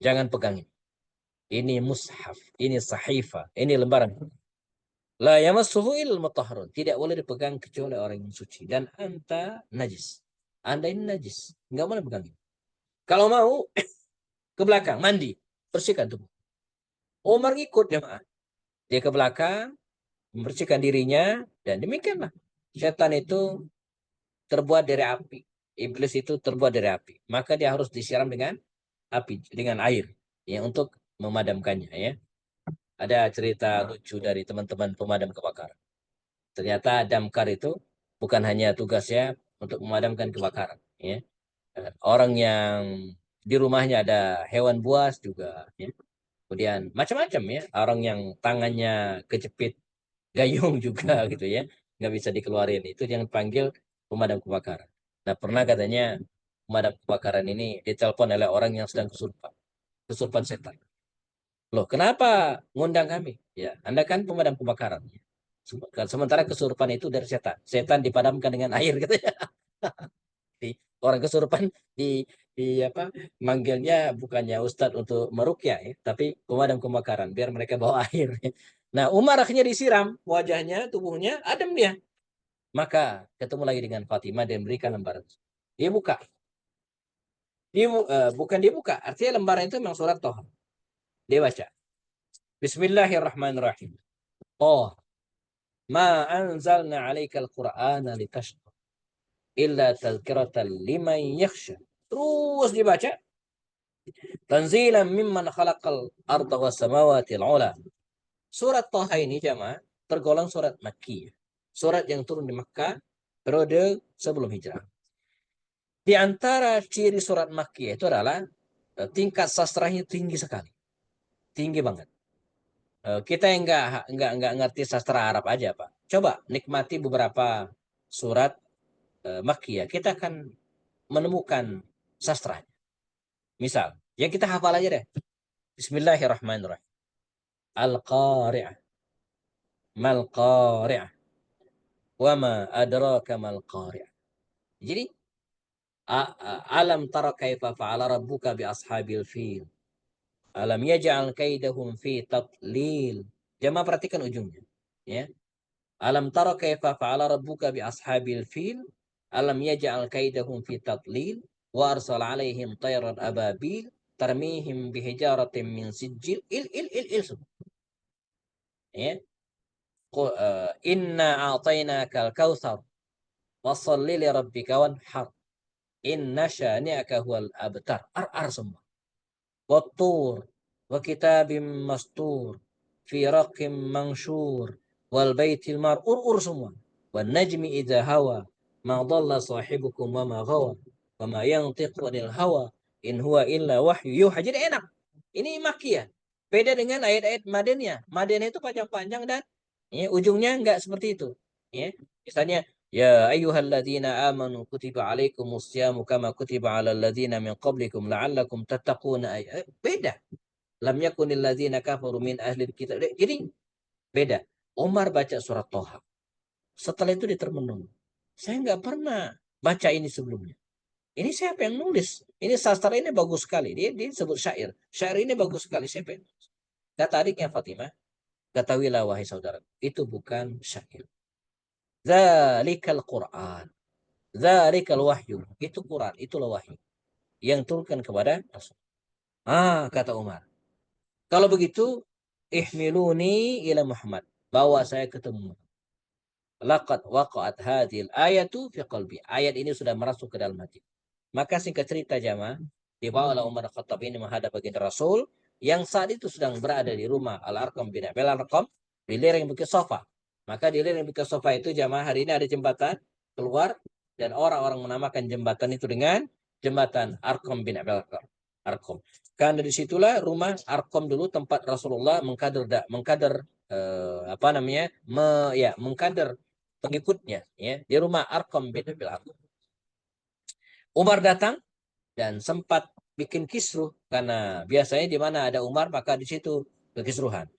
Jangan pegang ini. Ini mushaf, ini sahifah, ini lembaran. La yamassuhu illal mutahharun. Tidak boleh dipegang kecuali orang yang suci. Dan anta najis. Anda ini najis. Nggak boleh pegang ini. Kalau mau, ke belakang, mandi. Bersihkan tubuh. Umar ikut jemaah. Dia ke belakang, membersihkan dirinya, dan demikianlah. Setan itu terbuat dari api. Iblis itu terbuat dari api. Maka dia harus disiram dengan api, dengan air. Ya, untuk memadamkannya. Ya. Ada cerita lucu dari teman-teman pemadam kebakaran. Ternyata damkar itu bukan hanya tugasnya untuk memadamkan kebakaran. Ya. Orang yang di rumahnya ada hewan buas juga. Ya. Kemudian macam-macam ya. Orang yang tangannya kejepit gayung juga gitu ya. Nggak bisa dikeluarin. Itu yang panggil pemadam kebakaran. Nah pernah katanya pemadam kebakaran ini ditelepon oleh orang yang sedang kesurupan. Kesurupan setan. Loh kenapa ngundang kami? Ya Anda kan pemadam kebakaran. Sementara kesurupan itu dari setan. Setan dipadamkan dengan air katanya. Orang kesurupan di manggilnya bukannya ustadz untuk merukyah ya, tapi pemadam kebakaran biar mereka bawa air. Nah, Umar akhirnya disiram wajahnya, tubuhnya, adem dia. Maka ketemu lagi dengan Fatimah dan berikan lembaran. Dia buka. Bukan dia buka, artinya lembaran itu memang surat Toh. Dia baca. Bismillahirrahmanirrahim. Oh, ma anzalna 'alaikal Qur'ana litashqa illa tadhkiratan liman yakhsha. Terus dibaca. Tanzilan mimman khalaqal arda was samawati al-ula. Surat Taha ini jamaah tergolong surat Makkiyah. Surat yang turun di Makkah periode sebelum hijrah. Di antara ciri surat Makkiyah itu adalah tingkat sastranya tinggi sekali, tinggi banget. Kita yang nggak ngerti sastra Arab aja, Pak. Coba nikmati beberapa surat Makkiyah, kita akan menemukan sastranya. Misal, yang kita hafal aja deh. Bismillahirrahmanirrahim. Al-Qari'ah. Mal-Qari'ah. Wa ma adraka mal-Qari'ah. Jadi, alam tara kaifa fa'ala rabbuka bi ashabil fil. Alam yaj'al kaidahum fi tadlil. Jamaah perhatikan ujungnya. Ya. Alam tara kaifa fa'ala rabbuka bi ashabil fil. Alam yaj'al kaidahum fi tadlil. Wa arsala alaihim tayran ababil. Tarmihim bihijaratin min sijil. Il. Ya. Inna a'tainaka al-kautsar. Wassalli li rabbika wanhar. Inna syani'aka huwal abtar. Ar semua. Wattur wa kitabim mastur fi raqim mansyur wal baitil mar'ur semua. Wan najmi idza hawa ma dhalla sahibukum wa ma ghawa wa ma yantiqu anil hawa in huwa illa wahyu yuha. Jadi enak. Ini makiyah. Beda dengan ayat-ayat Madaniyah. Madaniyah itu panjang-panjang dan ya, ujungnya enggak seperti itu. Ya. Misalnya ya ayyuhalladzina amanu kutiba alaikumus syamu kama kutiba alal ladzina min qablikum la'allakum tattaquna. Beda. Lam yakunil ladzina kafaru min ahli kitab. Jadi beda. Umar baca surat Toha. Setelah itu dia termenung. Saya nggak pernah baca ini sebelumnya. Ini siapa yang nulis? Ini sastra ini bagus sekali. Dia sebut syair. Syair ini bagus sekali. Siapa yang nulis? Kata adiknya Fatimah, ketahuilah wahai saudara, itu bukan syair. Zalikal Quran. Zalikal wahyu. Itu Quran, itulah wahyu. Yang turunkan kepada Rasul. Kata Umar. Kalau begitu, ihmiluni ila Muhammad. Bawa saya ketemu. Laqad waqa'at hadhil ayatu fi qalbi. Ayat ini sudah masuk ke dalam hati. Maka singkat cerita jamaah, dibawalah Umar Khattab ini menghadap baginda Rasul yang saat itu sedang berada di rumah Al-Arqam bin Abil Arqam di lereng Bukit Sofa. Maka di lereng Bukit Sofa itu jamaah hari ini ada jembatan keluar dan orang-orang menamakan jembatan itu dengan jembatan Arqam bin Abil Arqam. Karena disitulah rumah Arqam dulu tempat Rasulullah mengkader mengkader pengikutnya ya di rumah Arqam bin Abil Arqam. Umar datang dan sempat bikin kisruh karena biasanya di mana ada Umar maka di situ kekisruhan.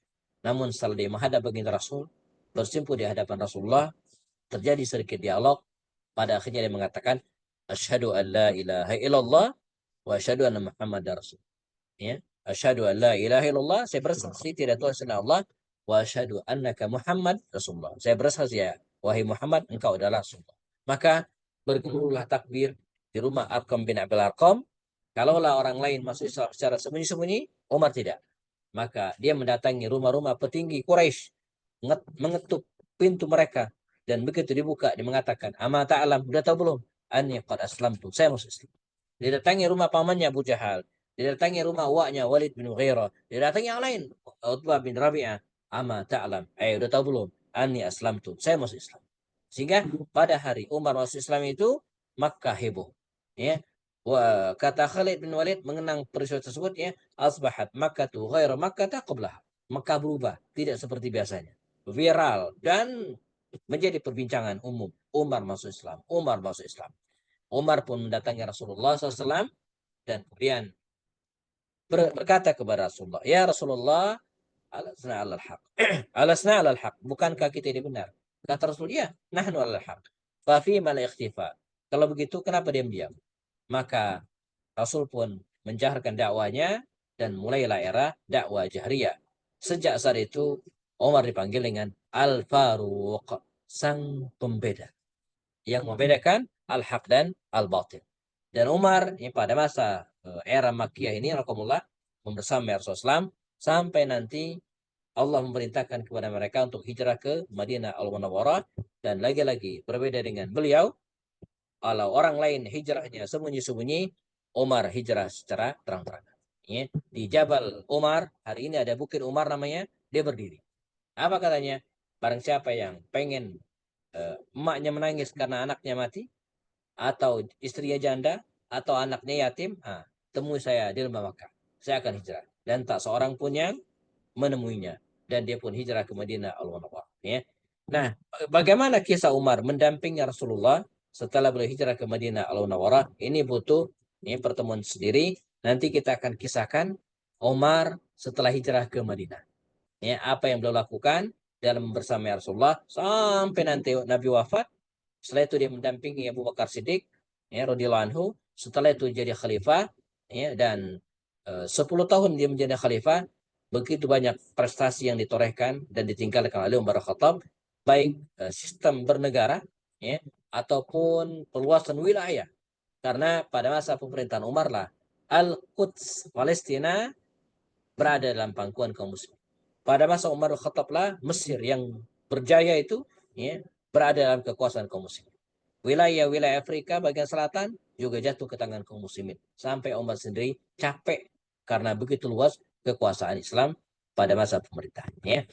Namun setelah dia menghadap baginda Rasul, bersimpuh di hadapan Rasulullah, terjadi sedikit dialog. Pada akhirnya dia mengatakan, Asyhadu an la ilaha illallah wa asyhadu anna Muhammadar Rasul. Ya, asyhadu an la ilaha illallah, saya bersaksi tidak Tuhan selain Allah, wa asyhadu annaka Muhammad Rasulullah. Saya bersaksi ya, wahai Muhammad, engkau adalah Rasulullah. Maka bergumullah takbir di rumah Arqam bin Abil Arqam. Kalaulah orang lain masuk Islam secara sembunyi-sembunyi, Umar tidak. Maka dia mendatangi rumah-rumah petinggi Quraisy, mengetuk pintu mereka, dan begitu dibuka dia mengatakan, "Ama ta'lam, sudah tahu belum? Anni qad aslamtu, saya masuk Islam." Dia datangi rumah pamannya Abu Jahal, dia datangi rumah uaknya Walid bin Mughirah, dia datangi yang lain, Utbah bin Rabi'ah. "Ama ta'lam, sudah tahu belum? Anni aslamtu, saya masuk Islam." Sehingga pada hari Umar masuk Islam itu Makkah heboh. Ya, kata Khalid bin Walid mengenang peristiwa tersebut ya, asbahat Makkatu ghairu Makkata qablah. Makkah berubah, tidak seperti biasanya. Viral dan menjadi perbincangan umum. Umar masuk Islam, Umar masuk Islam. Umar pun mendatangi Rasulullah SAW dan kemudian berkata kepada Rasulullah, "Ya Rasulullah, alasna alal haq." Alasna alal haq, bukankah kita ini benar? Kata Rasul, "Ya, nahnu alal haq." Fa fi mal ikhtifa. Kalau begitu kenapa diam-diam? Maka Rasul pun menjaharkan dakwanya dan mulailah era dakwah jahriyah. Sejak saat itu Umar dipanggil dengan Al-Faruq, sang pembeda, yang membedakan al-haq dan al-batil. Dan Umar ini pada masa era Makkiyah ini rakamullah membersamai Rasulullah SAW sampai nanti Allah memerintahkan kepada mereka untuk hijrah ke Madinah Al-Munawwarah. Dan lagi-lagi berbeda dengan beliau, kalau orang lain hijrahnya sembunyi-sembunyi, Umar hijrah secara terang-terangan. Ya, di Jabal Umar, hari ini ada Bukit Umar namanya, dia berdiri. Apa katanya? Barang siapa yang pengen emaknya menangis karena anaknya mati, atau istrinya janda, atau anaknya yatim, temui saya di lembah Makkah. Saya akan hijrah. Dan tak seorang pun yang menemuinya. Dan dia pun hijrah ke Madinah Al-Munawwarah. Ya. Nah, bagaimana kisah Umar mendampingi Rasulullah setelah beliau hijrah ke Madinah Al-Munawwarah? Ini butuh pertemuan sendiri. Nanti kita akan kisahkan Umar setelah hijrah ke Madinah. Ya, apa yang beliau lakukan dalam bersama Rasulullah sampai nanti Nabi wafat. Setelah itu dia mendampingi Abu Bakar Siddiq, ya, radhiyallahu anhu. Setelah itu jadi khalifah, ya, dan 10 tahun dia menjadi khalifah. Begitu banyak prestasi yang ditorehkan dan ditinggalkan oleh Umar Khattab, baik sistem bernegara, ya, ataupun perluasan wilayah. Karena pada masa pemerintahan Umar lah, Al-Quds, Palestina, berada dalam pangkuan kaum muslim. Pada masa Umar Khattab lah, Mesir yang berjaya itu, ya, berada dalam kekuasaan kaum muslim. Wilayah-wilayah Afrika bagian selatan juga jatuh ke tangan kaum muslimin. Sampai Umar sendiri capek karena begitu luas kekuasaan Islam pada masa pemerintahan. Ya.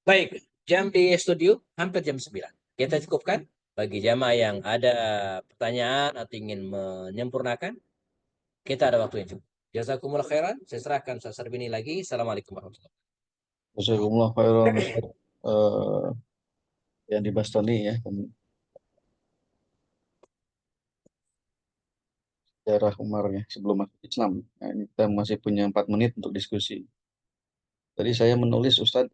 Baik, jam di studio hampir jam 9. Kita cukupkan. Bagi jamaah yang ada pertanyaan atau ingin menyempurnakan, kita ada waktu yang cukup. Jazakumullah khairan. Saya serahkan Ustaz Sarbini lagi. Assalamualaikum warahmatullahi wabarakatuh. Jazakumullah khairan Ustaz. Yang dibahas tadi ya, sejarah Umar ya sebelum masuk Islam. Nah, ini kita masih punya 4 menit untuk diskusi. Tadi saya menulis Ustadz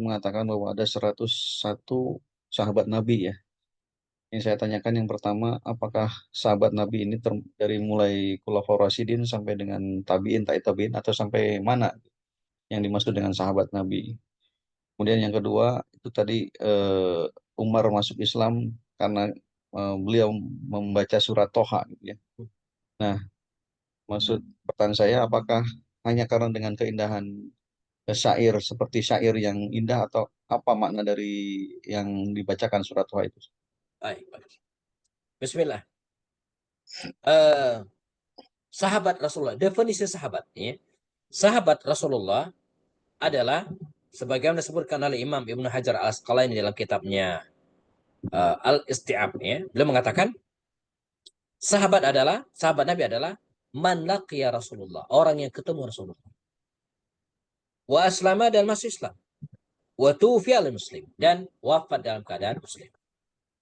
mengatakan bahwa ada 101 sahabat Nabi ya. Yang saya tanyakan yang pertama, apakah sahabat Nabi ini dari mulai Khulafaur Rasyidin sampai dengan tabiin, tabiin atau sampai mana yang dimaksud dengan sahabat Nabi? Kemudian yang kedua itu tadi Umar masuk Islam karena beliau membaca surat Toha gitu ya. Nah, maksud pertanyaan saya apakah hanya karena dengan keindahan syair seperti syair yang indah atau apa makna dari yang dibacakan surat Toha itu? Baik, baik. Bismillah. Eh, Sahabat Rasulullah, definisi sahabat. Ya. Sahabat Rasulullah adalah sebagaimana disebutkan oleh Imam Ibnu Hajar Al-Asqalani dalam kitabnya Al-Isti'ab. Ya. Beliau mengatakan, sahabat Nabi adalah man laqiya Rasulullah, orang yang ketemu Rasulullah. Wa aslama, dan masuk Islam. Wa tufiya al-muslim, dan wafat dalam keadaan muslim.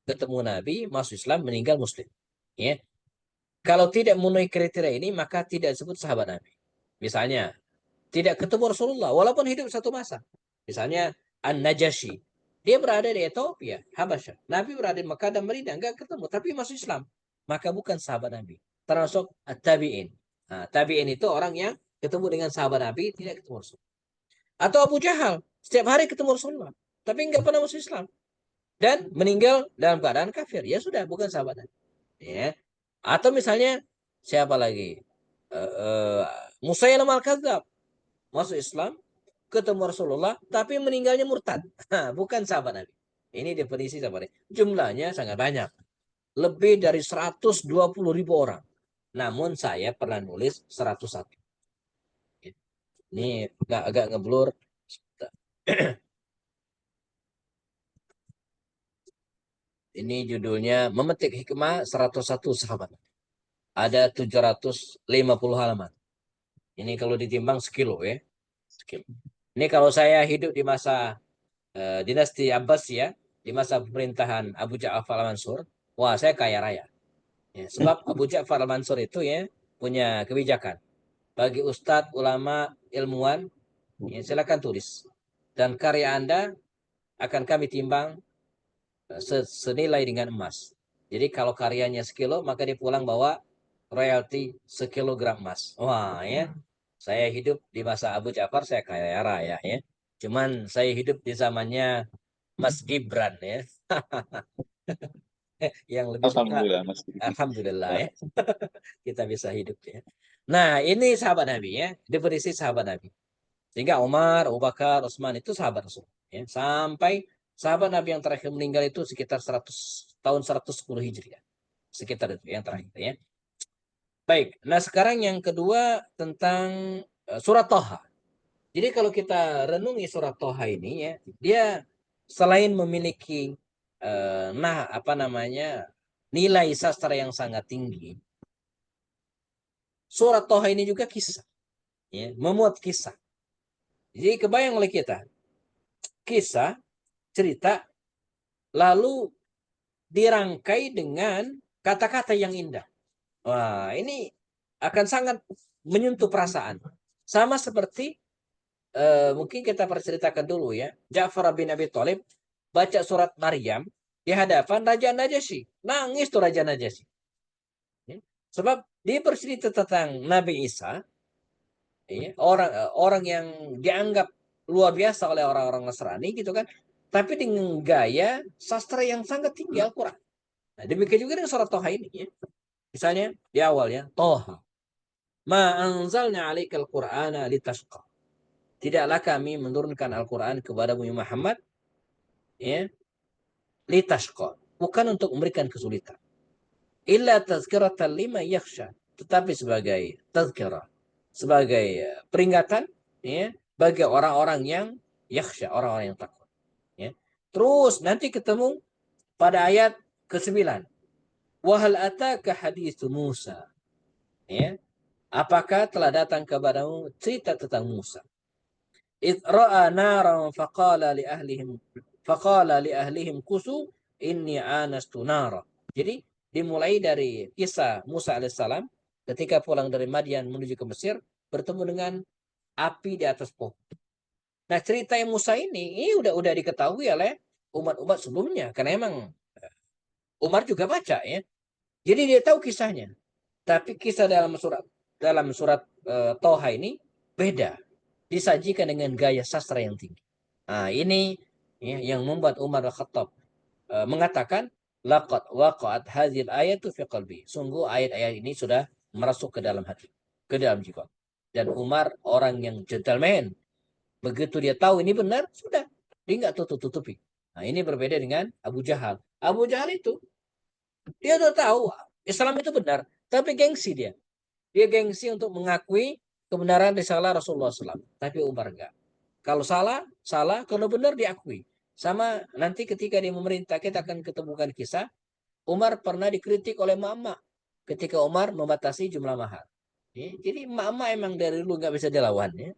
Ketemu Nabi, masuk Islam, meninggal muslim. Ya. Kalau tidak memenuhi kriteria ini, maka tidak disebut sahabat Nabi. Misalnya, tidak ketemu Rasulullah, walaupun hidup satu masa. Misalnya, An-Najashi. Dia berada di Ethiopia, Habasyah. Nabi berada di Mekah dan Madinah, enggak ketemu, tapi masuk Islam. Maka bukan sahabat Nabi. Termasuk At-Tabi'in. Nah, Tabi'in itu orang yang ketemu dengan sahabat Nabi, tidak ketemu Rasulullah. Atau Abu Jahal, setiap hari ketemu Rasulullah, tapi enggak pernah masuk Islam. Dan meninggal dalam keadaan kafir. Ya sudah, bukan sahabat Nabi. Ya. Atau misalnya siapa lagi? Musailamah al-Kadzab masuk Islam, ketemu Rasulullah, tapi meninggalnya murtad. Bukan sahabat Nabi. Ini definisi sahabat Nabi. Jumlahnya sangat banyak. Lebih dari 120.000 orang. Namun saya pernah nulis 101. Ini agak ngeblur. Ini judulnya Memetik Hikmah 101 Sahabat. Ada 750 halaman. Ini kalau ditimbang sekilo ya. Sekilo. Ini kalau saya hidup di masa dinasti Abbasiyah, di masa pemerintahan Abu Ja'far al-Mansur, wah saya kaya raya. Ya, sebab Abu Ja'far al-Mansur itu ya punya kebijakan. Bagi ustadz, ulama, ilmuwan, ya, silakan tulis. Dan karya Anda akan kami timbang senilai dengan emas. Jadi kalau karyanya sekilo, maka dia pulang bawa royalti sekilogram emas. Wah ya, saya hidup di masa Abu Ja'far, saya kaya raya ya. Cuman saya hidup di zamannya Mas Gibran ya. Yang lebih suka, Alhamdulillah Mas. alhamdulillah ya, kita bisa hidup ya. Nah, ini sahabat Nabi ya, definisi sahabat Nabi. Sehingga Umar, Abu Bakar, Utsman itu sahabat Rasul ya. Sampai sahabat Nabi yang terakhir meninggal itu sekitar 100 tahun 110 Hijriah. Sekitar itu yang terakhir ya. Baik, nah sekarang yang kedua tentang surat Toha. Jadi kalau kita renungi surat Toha ini ya, dia selain memiliki apa namanya nilai sastra yang sangat tinggi, surat Toha ini juga kisah, ya, memuat kisah. Jadi kebayang oleh kita, kisah, cerita, lalu dirangkai dengan kata-kata yang indah. Wah, ini akan sangat menyentuh perasaan. Sama seperti mungkin kita perceritakan dulu ya. Ja'far bin Abi Thalib baca surat Maryam di hadapan Raja Najasyi. Nangis tuh Raja Najasyi. Ya. Sebab dia bercerita tentang Nabi Isa, ya, orang yang dianggap luar biasa oleh orang-orang Nasrani gitu kan. Tapi dengan gaya sastra yang sangat tinggi Al-Quran. Nah, demikian juga dengan surat Toha ini ya. Misalnya di awal ya, Toha. Ma anzalna 'alaikal Qur'ana litashqa. Tidaklah kami menurunkan Al-Quran kepada Muhammad ya, litashqa, bukan untuk memberikan kesulitan. Illa tazkiratan lima yakhsha, tetapi sebagai tazkirah, sebagai peringatan ya, bagi orang-orang yang yakhsha, orang-orang yang takut. Ya. Terus nanti ketemu pada ayat ke-9. Wahal ataka hadithu Musa. Ya. Apakah telah datang kepadamu cerita tentang Musa? إذ رأى نارا فقال لأهلهم كسوا إني آنست نارا. Jadi dimulai dari kisah Musa alaihissalam ketika pulang dari Madian menuju ke Mesir bertemu dengan api di atas pohon. Nah cerita yang Musa ini udah diketahui oleh umat-umat sebelumnya karena emang Umar juga baca ya. Jadi dia tahu kisahnya. Tapi kisah dalam surat Toha ini beda, disajikan dengan gaya sastra yang tinggi. Nah, ini ya, yang membuat Umar Al-Khattab mengatakan laqad waqa'at hadhil ayatu fi qalbi. Sungguh ayat-ayat ini sudah merasuk ke dalam hati, ke dalam jiwa. Dan Umar orang yang gentleman. Begitu dia tahu ini benar, sudah dia nggak tutup-tutupi. Nah, ini berbeda dengan Abu Jahal. Abu Jahal itu dia udah tahu Islam itu benar, tapi gengsi dia. Dia gengsi untuk mengakui kebenaran risalah Rasulullah SAW. Tapi Umar enggak. Kalau salah, salah. Kalau benar, diakui. Sama nanti ketika dia memerintah, kita akan ketemukan kisah. Umar pernah dikritik oleh mama ketika Umar membatasi jumlah mahar. Ya, jadi mama emang dari dulu nggak bisa dilawan. Ya.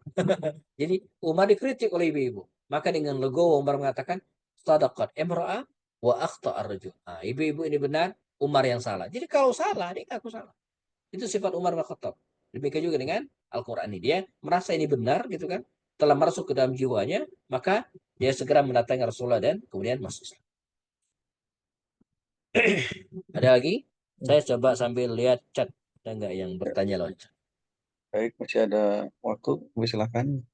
Jadi Umar dikritik oleh ibu-ibu. Maka dengan legowo Umar mengatakan, Sadaqat imra'ah wa akhta ar-rajul. Nah, ibu-ibu ini benar, Umar yang salah. Jadi kalau salah, dia ngaku salah. Itu sifat Umar bin Khattab. Demikian juga dengan Al-Quran ini. Dia merasa ini benar gitu kan. Telah masuk ke dalam jiwanya, maka dia segera mendatangi Rasulullah dan kemudian masuk Islam. Ada lagi? Saya coba sambil lihat chat. Ada nggak yang bertanya lewat chat? Baik, masih ada waktu. Silakan.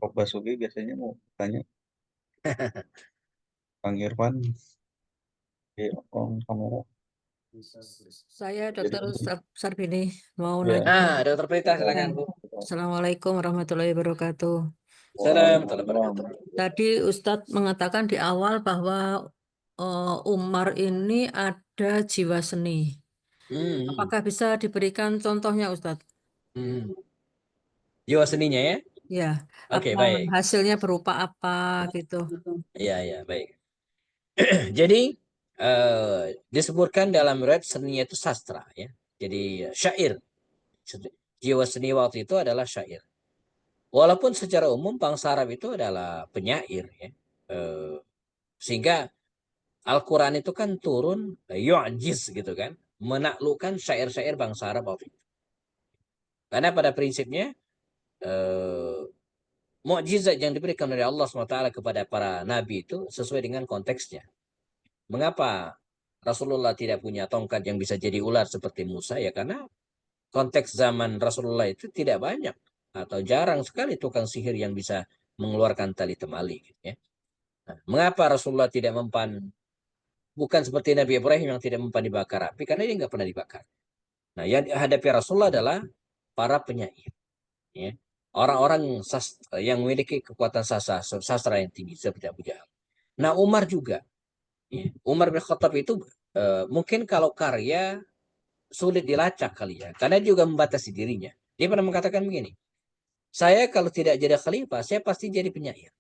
Pak Basuki biasanya mau tanya. Bang Irfan di on kamera. Saya Jadi, Dr. Sarbini mau ya. nanya. Nah, Dokter Prita silakan Bu. Assalamualaikum warahmatullahi wabarakatuh. Salam. Tadi Ustadz mengatakan di awal bahwa Umar ini ada jiwa seni. Apakah bisa diberikan contohnya Ustadz? Jiwa seninya ya? Ya, Oke, apa baik. hasilnya berupa apa gitu? Iya, ya, baik. Jadi disebutkan dalam riwayat seninya itu sastra ya. Jadi syair. Jiwa seni waktu itu adalah syair. Walaupun secara umum bangsa Arab itu adalah penyair ya. Sehingga Al-Quran itu kan turun yu'jiz gitu kan. Menaklukkan syair-syair bangsa Arab waktu itu. Karena pada prinsipnya mukjizat yang diberikan oleh Allah SWT kepada para nabi itu sesuai dengan konteksnya. Mengapa Rasulullah tidak punya tongkat yang bisa jadi ular seperti Musa? Ya karena konteks zaman Rasulullah itu tidak banyak atau jarang sekali tukang sihir yang bisa mengeluarkan tali temali. Gitu ya. Nah, mengapa Rasulullah tidak mempan? Bukan seperti Nabi Ibrahim yang tidak mempan dibakar api karena dia nggak pernah dibakar. Nah, yang dihadapi Rasulullah adalah para penyair. Ya. Orang-orang yang memiliki kekuatan sastra yang tinggi seperti Abu Jahal. Nah, Umar juga. Ya. Umar bin Khattab itu mungkin kalau karya sulit dilacak kali ya. Karena dia juga membatasi dirinya. Dia pernah mengatakan begini. Saya kalau tidak jadi khalifah, saya pasti jadi penyair.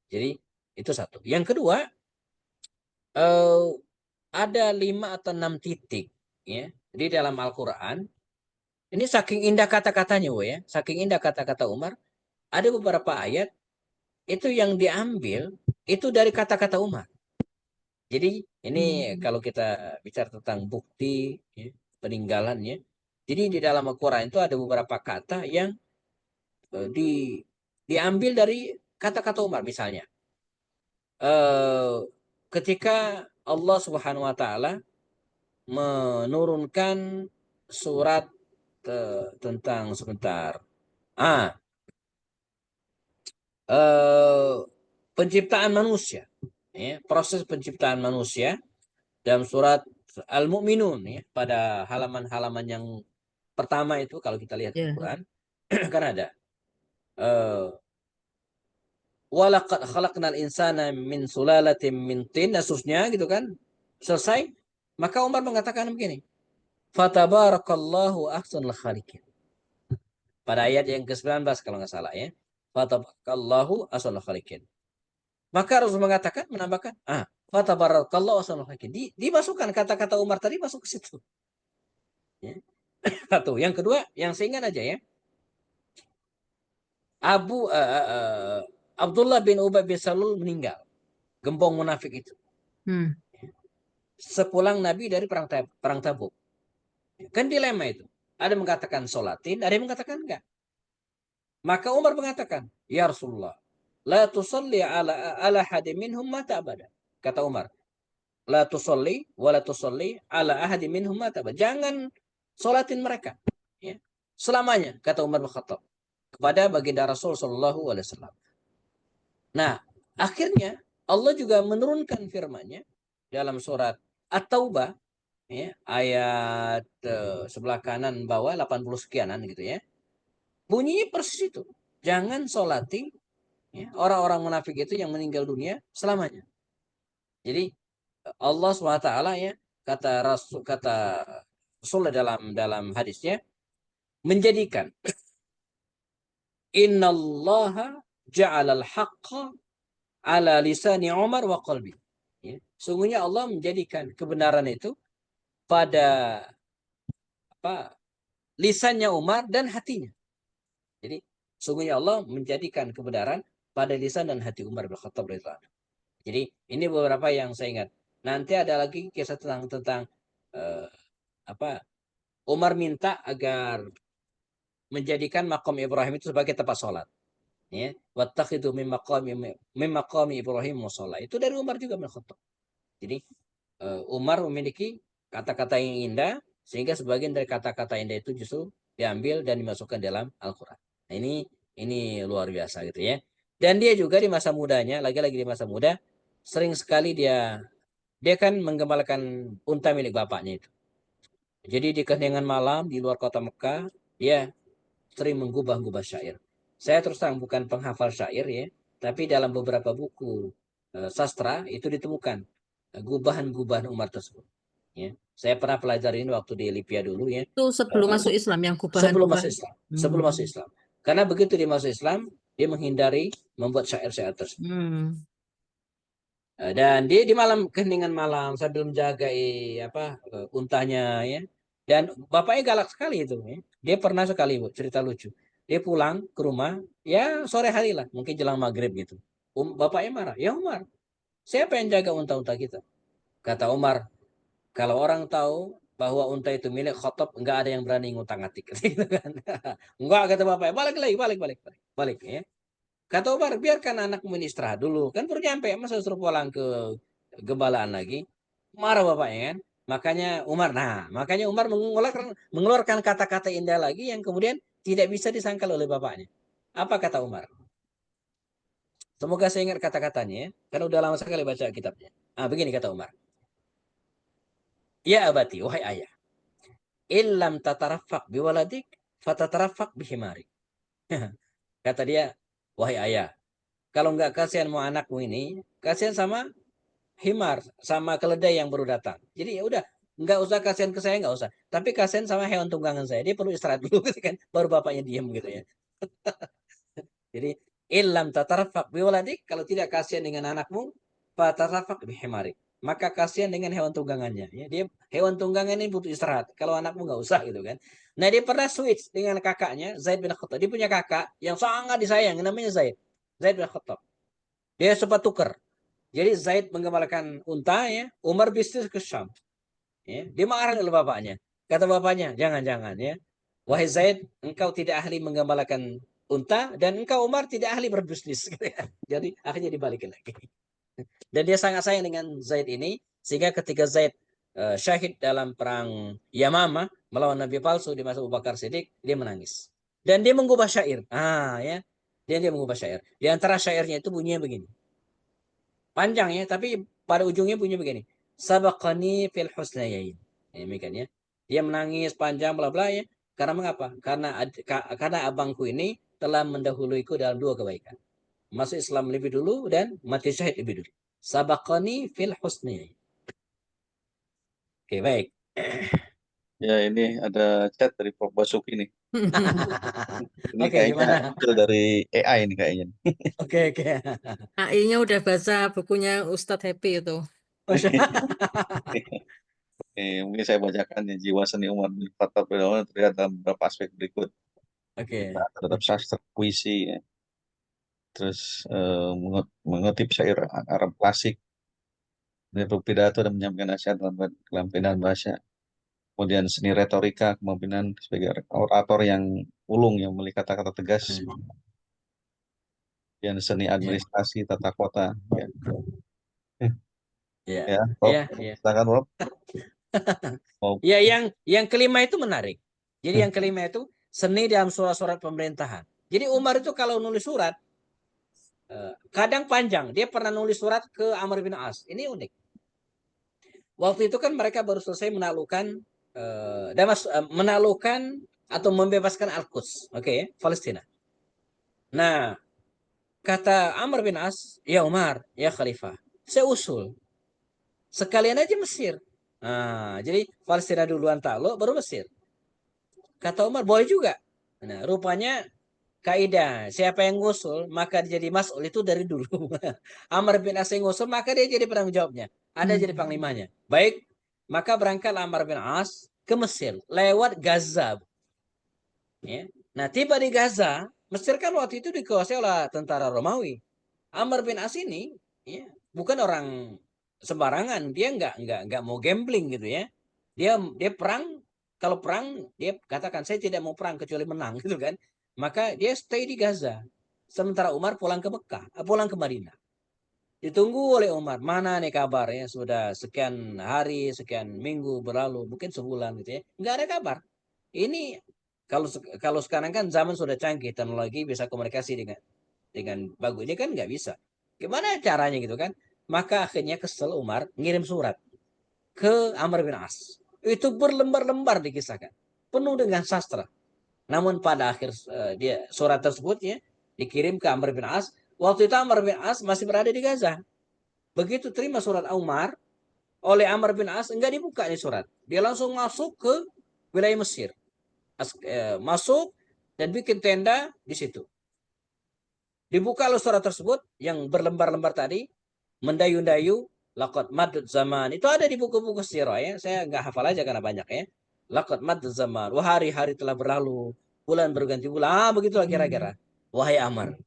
Jadi itu satu. Yang kedua, ada 5 atau 6 titik ya di dalam Al-Quran Ini saking indah kata-katanya, ya. Saking indah kata-kata Umar. Ada beberapa ayat itu yang diambil itu dari kata-kata Umar. Jadi ini kalau kita bicara tentang bukti ya, peninggalannya. Jadi di dalam Al-Quran itu ada beberapa kata yang diambil dari kata-kata Umar. Misalnya, ketika Allah Subhanahu Wa Taala menurunkan surat tentang sebentar. Penciptaan manusia, ya, proses penciptaan manusia dalam surat Al-Mu'minun, ya, pada halaman-halaman yang pertama itu kalau kita lihat Al-Quran kan ada walaqad khalaqnal insana min sulalatin min tin, asusnya gitu kan, selesai. Maka Umar mengatakan begini, fatabarakallahu ahsanul khaliqin, pada ayat yang ke-19 kalau nggak salah, ya, fatabarakallahu ahsanul khaliqin. Maka Rasul mengatakan, menambahkan, fatabarakallahu ahsanul khaliqin. Dimasukkan kata-kata Umar tadi masuk ke situ. Ya. Satu. Yang kedua, yang saya ingat aja, ya. Abdullah bin Ubay bin Salul meninggal. Gembong munafik itu. Sepulang Nabi dari perang Tabuk. Kan dilema itu. Ada yang mengatakan sholatin, ada yang mengatakan enggak. Maka Umar mengatakan, ya Rasulullah, la tusalli ala hadim minhum mata abada. Kata Umar, la tusalli wa la tusalli ala ahadi minhum mata abada. Jangan sholatin mereka, ya, selamanya, kata Umar bin Khattab kepada baginda Rasul sallallahu alaihi wasallam. Nah, akhirnya Allah juga menurunkan firman-Nya dalam surat At-Taubah, ya, ayat sebelah kanan bawah 80 sekianan gitu, ya. Bunyinya persis itu. Jangan sholati, ya, orang-orang munafik itu yang meninggal dunia selamanya. Jadi Allah SWT, ya, kata Rasul dalam hadisnya, menjadikan innallaha ja'alal haqqa ala lisani Umar wa qalbi. Ya. Sungguhnya Allah menjadikan kebenaran itu pada lisannya Umar dan hatinya. Jadi sungguhnya Allah menjadikan kebenaran pada lisan dan hati Umar bin Khattab radhiyallahu anhu. Jadi ini beberapa yang saya ingat. Nanti ada lagi kisah tentang Umar minta agar menjadikan makom Ibrahim itu sebagai tempat sholat. Ya, wattakhidhu min maqami Ibrahim musalla. Itu dari Umar juga bin Khattab. Jadi Umar memiliki kata-kata yang indah, sehingga sebagian dari kata-kata indah itu justru diambil dan dimasukkan dalam Al-Quran. Nah, ini luar biasa gitu, ya. Dan dia juga di masa mudanya, lagi-lagi di masa muda, sering sekali dia kan menggembalakan unta milik bapaknya itu. Jadi di keheningan malam di luar kota Mekah, dia sering menggubah-gubah syair. Saya terus terang bukan penghafal syair, ya, tapi dalam beberapa buku sastra itu ditemukan gubahan-gubahan Umar tersebut. Ya. Saya pernah pelajari ini waktu di Libya dulu, ya. Itu sebelum masuk Islam yang Sebelum gubahan-gubahan. masuk Islam. Sebelum masuk Islam. Karena begitu dia masuk Islam, dia menghindari membuat syair-syair tersebut. Dan dia di malam, keheningan malam, sambil menjaga untanya, ya. Dan bapaknya galak sekali itu, ya. Dia pernah sekali, Bu, cerita lucu. Dia pulang ke rumah, ya sore hari lah, mungkin jelang maghrib gitu. Bapaknya marah, ya Umar, siapa yang jaga unta-unta kita? Kata Umar, kalau orang tahu bahwa unta itu milik Khattab, enggak ada yang berani ngutang-atik. Gitu kan. Enggak, kata bapaknya, balik, ya. Kata Umar, biarkan anakmu ini istirahat dulu. Kan baru nyampe, masa suruh pulang ke gembalaan lagi. Marah bapaknya kan. Makanya Umar mengeluarkan kata-kata indah lagi yang kemudian tidak bisa disangkal oleh bapaknya. Apa kata Umar? Semoga saya ingat kata-katanya, ya. Karena udah lama sekali baca kitabnya. Begini kata Umar. Ya abati, wahai ayah. Illam tatarafaq biwaladik, fatatarafaq bihimari. Kata dia, wahai ayah, kalau nggak kasihan mau anakmu ini, kasihan sama himar, sama keledai yang baru datang. Jadi ya udah, nggak usah kasihan ke saya, nggak usah. Tapi kasihan sama hewan tunggangan saya. Dia perlu istirahat dulu, gitu kan. Baru bapaknya diam gitu, ya. Jadi illam tatarafaq biwaladik, kalau tidak kasihan dengan anakmu, fatarafaq bihimari. maka kasihan dengan hewan tunggangannya. Ya, dia hewan tunggangan ini butuh istirahat. Kalau anakmu nggak usah gitu kan. Nah dia pernah switch dengan kakaknya Zaid bin Khattab. Dia punya kakak yang sangat disayang, namanya Zaid. Zaid bin Khattab. Dia sempat tukar. Jadi Zaid menggembalakan unta ya, Umar bisnis ke Syam. Ya, dia marah oleh bapaknya. Kata bapaknya, jangan-jangan ya. Wahai Zaid, engkau tidak ahli menggembalakan unta dan engkau Umar tidak ahli berbisnis. Jadi akhirnya dibalikin lagi. Dan dia sangat sayang dengan Zaid ini sehingga ketika Zaid syahid dalam perang Yamamah melawan Nabi palsu di masa Abu Bakar Siddiq, dia menangis. Dan dia mengubah syair. Ya. Dia mengubah syair. Di antara syairnya itu bunyinya begini. Panjang ya, tapi pada ujungnya bunyinya begini. Sabaqani fil husnayain. Demikian ya. Dia menangis panjang bla bla ya. Karena mengapa? Karena abangku ini telah mendahuluiku dalam 2 kebaikan. Masuk Islam lebih dulu dan mati syahid lebih dulu. Sabaqani fil husni. Oke, baik. Ya, ini ada chat dari Prof. Basuki nih. Ini Oke, kayaknya gimana? hasil dari AI nih kayaknya. Oke. AI-nya udah baca bukunya Ustadz Happy itu. Mungkin saya bacakan ya, jiwa seni Umar bin Khattab terlihat dalam beberapa aspek berikut. Oke. Terhadap sastra puisi ya. Terus mengutip syair Arab klasik, berpidato dan menyampaikan nasihat dalam pilihan bahasa. Kemudian seni retorika, kemampuan sebagai orator yang ulung, yang memiliki kata-kata tegas. Dan seni administrasi, tata kota. Ya, Ya. ya, Rob. Ya. Silakan, Rob. Ya, yang kelima itu menarik. Jadi yang kelima itu seni dalam surat-surat pemerintahan. Jadi Umar itu kalau nulis surat kadang panjang. Dia pernah nulis surat ke Amr bin As. Ini unik. Waktu itu kan mereka baru selesai menaklukkan menaklukkan atau membebaskan Al-Quds, oke, Palestina. Nah, kata Amr bin As, ya Umar, ya Khalifah, saya usul sekalian aja Mesir. Nah, jadi Palestina duluan takluk, baru Mesir. Kata Umar, boleh juga. Nah, rupanya kaidah siapa yang ngusul maka jadi mas'ul itu dari dulu. Amr bin As yang ngusul maka dia jadi penanggung jawabnya. Ada jadi panglimanya. Baik, maka berangkat Amr bin As ke Mesir lewat Gaza. Ya. Nah, tiba di Gaza, Mesir kan waktu itu dikuasai oleh tentara Romawi. Amr bin As ini ya, bukan orang sembarangan, dia nggak mau gambling gitu ya. Dia perang, kalau perang dia katakan saya tidak mau perang kecuali menang gitu kan. Maka dia stay di Gaza. Sementara Umar pulang ke Mekah, pulang ke Madinah. Ditunggu oleh Umar, mana nih kabarnya sudah sekian hari, sekian minggu berlalu, mungkin sebulan gitu ya. Nggak ada kabar. Ini kalau sekarang kan zaman sudah canggih, teknologi bisa komunikasi dengan bagus. Ini kan nggak bisa. Gimana caranya gitu kan? Maka akhirnya kesel Umar ngirim surat ke Amr bin As. Itu berlembar-lembar dikisahkan. Penuh dengan sastra. Namun pada akhir dia surat tersebut ya dikirim ke Amr bin As. Waktu itu Amr bin As masih berada di Gaza. Begitu terima surat Umar oleh Amr bin As, enggak dibuka nih surat. Dia langsung masuk ke wilayah Mesir. Masuk dan bikin tenda di situ. Dibuka surat tersebut yang berlembar-lembar tadi, mendayu-dayu, laqad madud zaman. Itu ada di buku-buku sirah ya. Saya nggak hafal aja karena banyak ya. Laqad madud zaman. Wah, hari-hari telah berlalu, bulan berganti bulan. Begitulah kira-kira. Wahai Amr,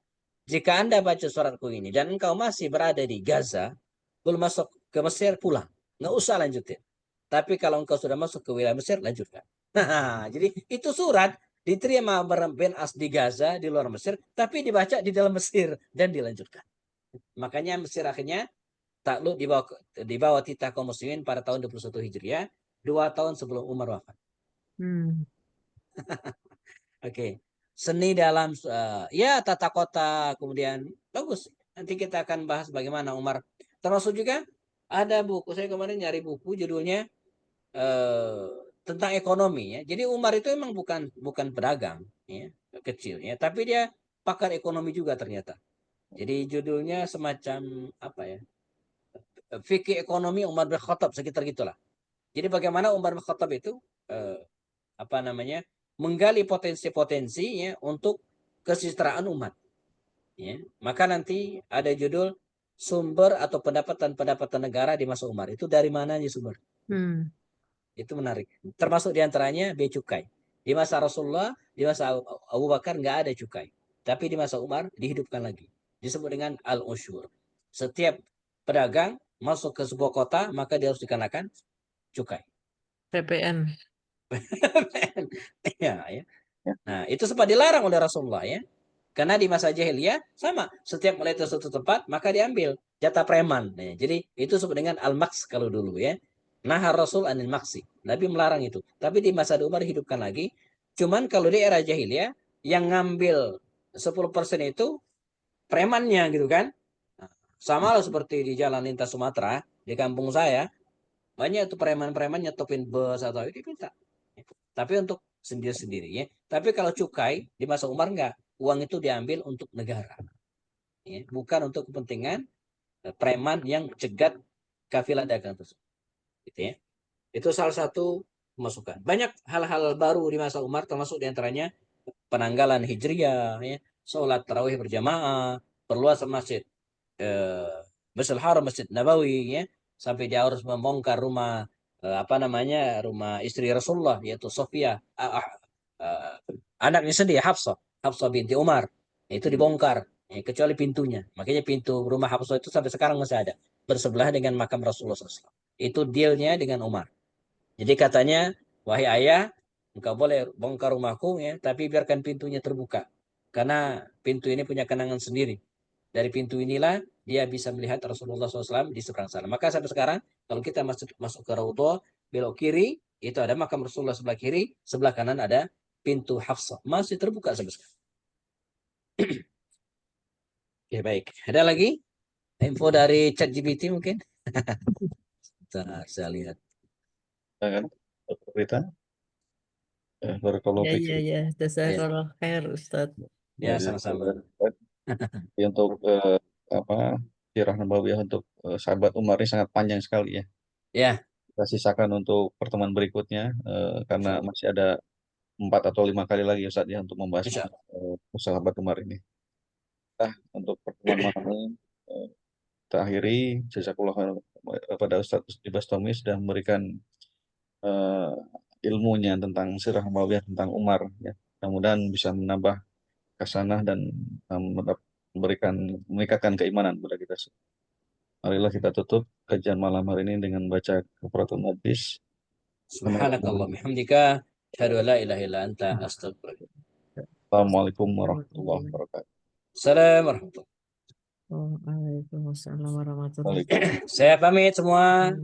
jika Anda baca suratku ini dan engkau masih berada di Gaza, belum masuk ke Mesir, pulang. Nggak usah lanjutin. Tapi kalau engkau sudah masuk ke wilayah Mesir, lanjutkan. Nah, jadi itu surat diterima bin As di Gaza, di luar Mesir, tapi dibaca di dalam Mesir dan dilanjutkan. Makanya Mesir akhirnya takluk di bawah titah kaum muslimin pada tahun 21 Hijriah, 2 tahun sebelum Umar wafat. Oke. Seni dalam ya tata kota, kemudian bagus. Nanti kita akan bahas bagaimana Umar. Termasuk juga ada buku, saya kemarin nyari buku judulnya tentang ekonomi ya. Jadi Umar itu emang bukan pedagang ya, kecil ya, tapi dia pakar ekonomi juga ternyata. Jadi judulnya semacam apa ya? Fikih ekonomi Umar bin Khattab sekitar gitulah. Jadi bagaimana Umar bin Khattab itu apa namanya? Menggali potensi-potensi ya untuk kesejahteraan umat. Ya. Maka nanti ada judul sumber atau pendapatan negara di masa Umar. Itu dari mananya sumber? Itu menarik. Termasuk diantaranya bea cukai. Di masa Rasulullah, di masa Abu Bakar nggak ada cukai. Tapi di masa Umar dihidupkan lagi. Disebut dengan al-ushur. Setiap pedagang masuk ke sebuah kota, maka dia harus dikenakan cukai. PPN. Ya. Nah, itu sempat dilarang oleh Rasulullah ya. Karena di masa jahiliyah sama, setiap mulai ke suatu tempat maka diambil jatah preman. Nah, jadi itu disebut dengan al-maks kalau dulu ya. Nahar Rasul anil maksi. Nabi melarang itu. Tapi di masa Umar hidupkan lagi. Cuman kalau di era jahiliyah yang ngambil 10% itu premannya gitu kan. Nah, sama lah seperti di jalan lintas Sumatera di kampung saya, banyak tuh preman-preman nyetopin bus atau itu minta. Tapi untuk sendiri-sendiri ya. Tapi kalau cukai di masa Umar enggak. Uang itu diambil untuk negara. Ya, bukan untuk kepentingan preman yang cegat kafilah dagang tersebut. Gitu ya. Itu salah satu masukan. Banyak hal-hal baru di masa Umar, termasuk diantaranya penanggalan Hijriyah, ya, sholat tarawih berjamaah, perluasan masjid Masjidil Haram, Masjid Nabawi, ya, sampai dia harus membongkar rumah rumah istri Rasulullah yaitu Sofia, anaknya sendiri Hafsah binti Umar, itu dibongkar, ya, kecuali pintunya. Makanya pintu rumah Hafsah itu sampai sekarang masih ada bersebelah dengan makam Rasulullah SAW. Itu dealnya dengan Umar. Jadi katanya, wahai ayah, engkau boleh bongkar rumahku ya, tapi biarkan pintunya terbuka. Karena pintu ini punya kenangan sendiri. Dari pintu inilah dia bisa melihat Rasulullah SAW di seberang sana. Maka sampai sekarang, kalau kita masuk ke Raudhah, belok kiri, itu ada makam Rasulullah sebelah kiri, sebelah kanan ada pintu Hafsah. Masih terbuka sampai sekarang. Oke, baik. Ada lagi info dari ChatGPT mungkin? Bentar, saya lihat. Kan berita barakallahu fiik. Ya. Jazakallah khair Ustaz. Ya, sama-sama. Untuk sirah nabawiyah untuk sahabat Umar ini sangat panjang sekali ya. Ya. Kita sisakan untuk pertemuan berikutnya karena masih ada 4 atau 5 kali lagi Ustaz ya untuk membahas sahabat Umar ini. Untuk pertemuan malam ini kita akhiri. Jazakallah kepada Ustaz Bastomi sudah memberikan ilmunya tentang sirah nabawiyah tentang Umar ya. Mudah-mudahan bisa menambah kasanah dan meningkatkan keimanan kepada kita. Marilah kita tutup kajian malam hari ini dengan baca kafaratul majlis. Subhanakallah bihamdika asyhadu an la ilaha illa anta astaghfiruka. Assalamualaikum warahmatullahi wabarakatuh. Assalamualaikum warahmatullahi Waalaikumsalam warahmatullahi wabarakatuh. Saya pamit semua.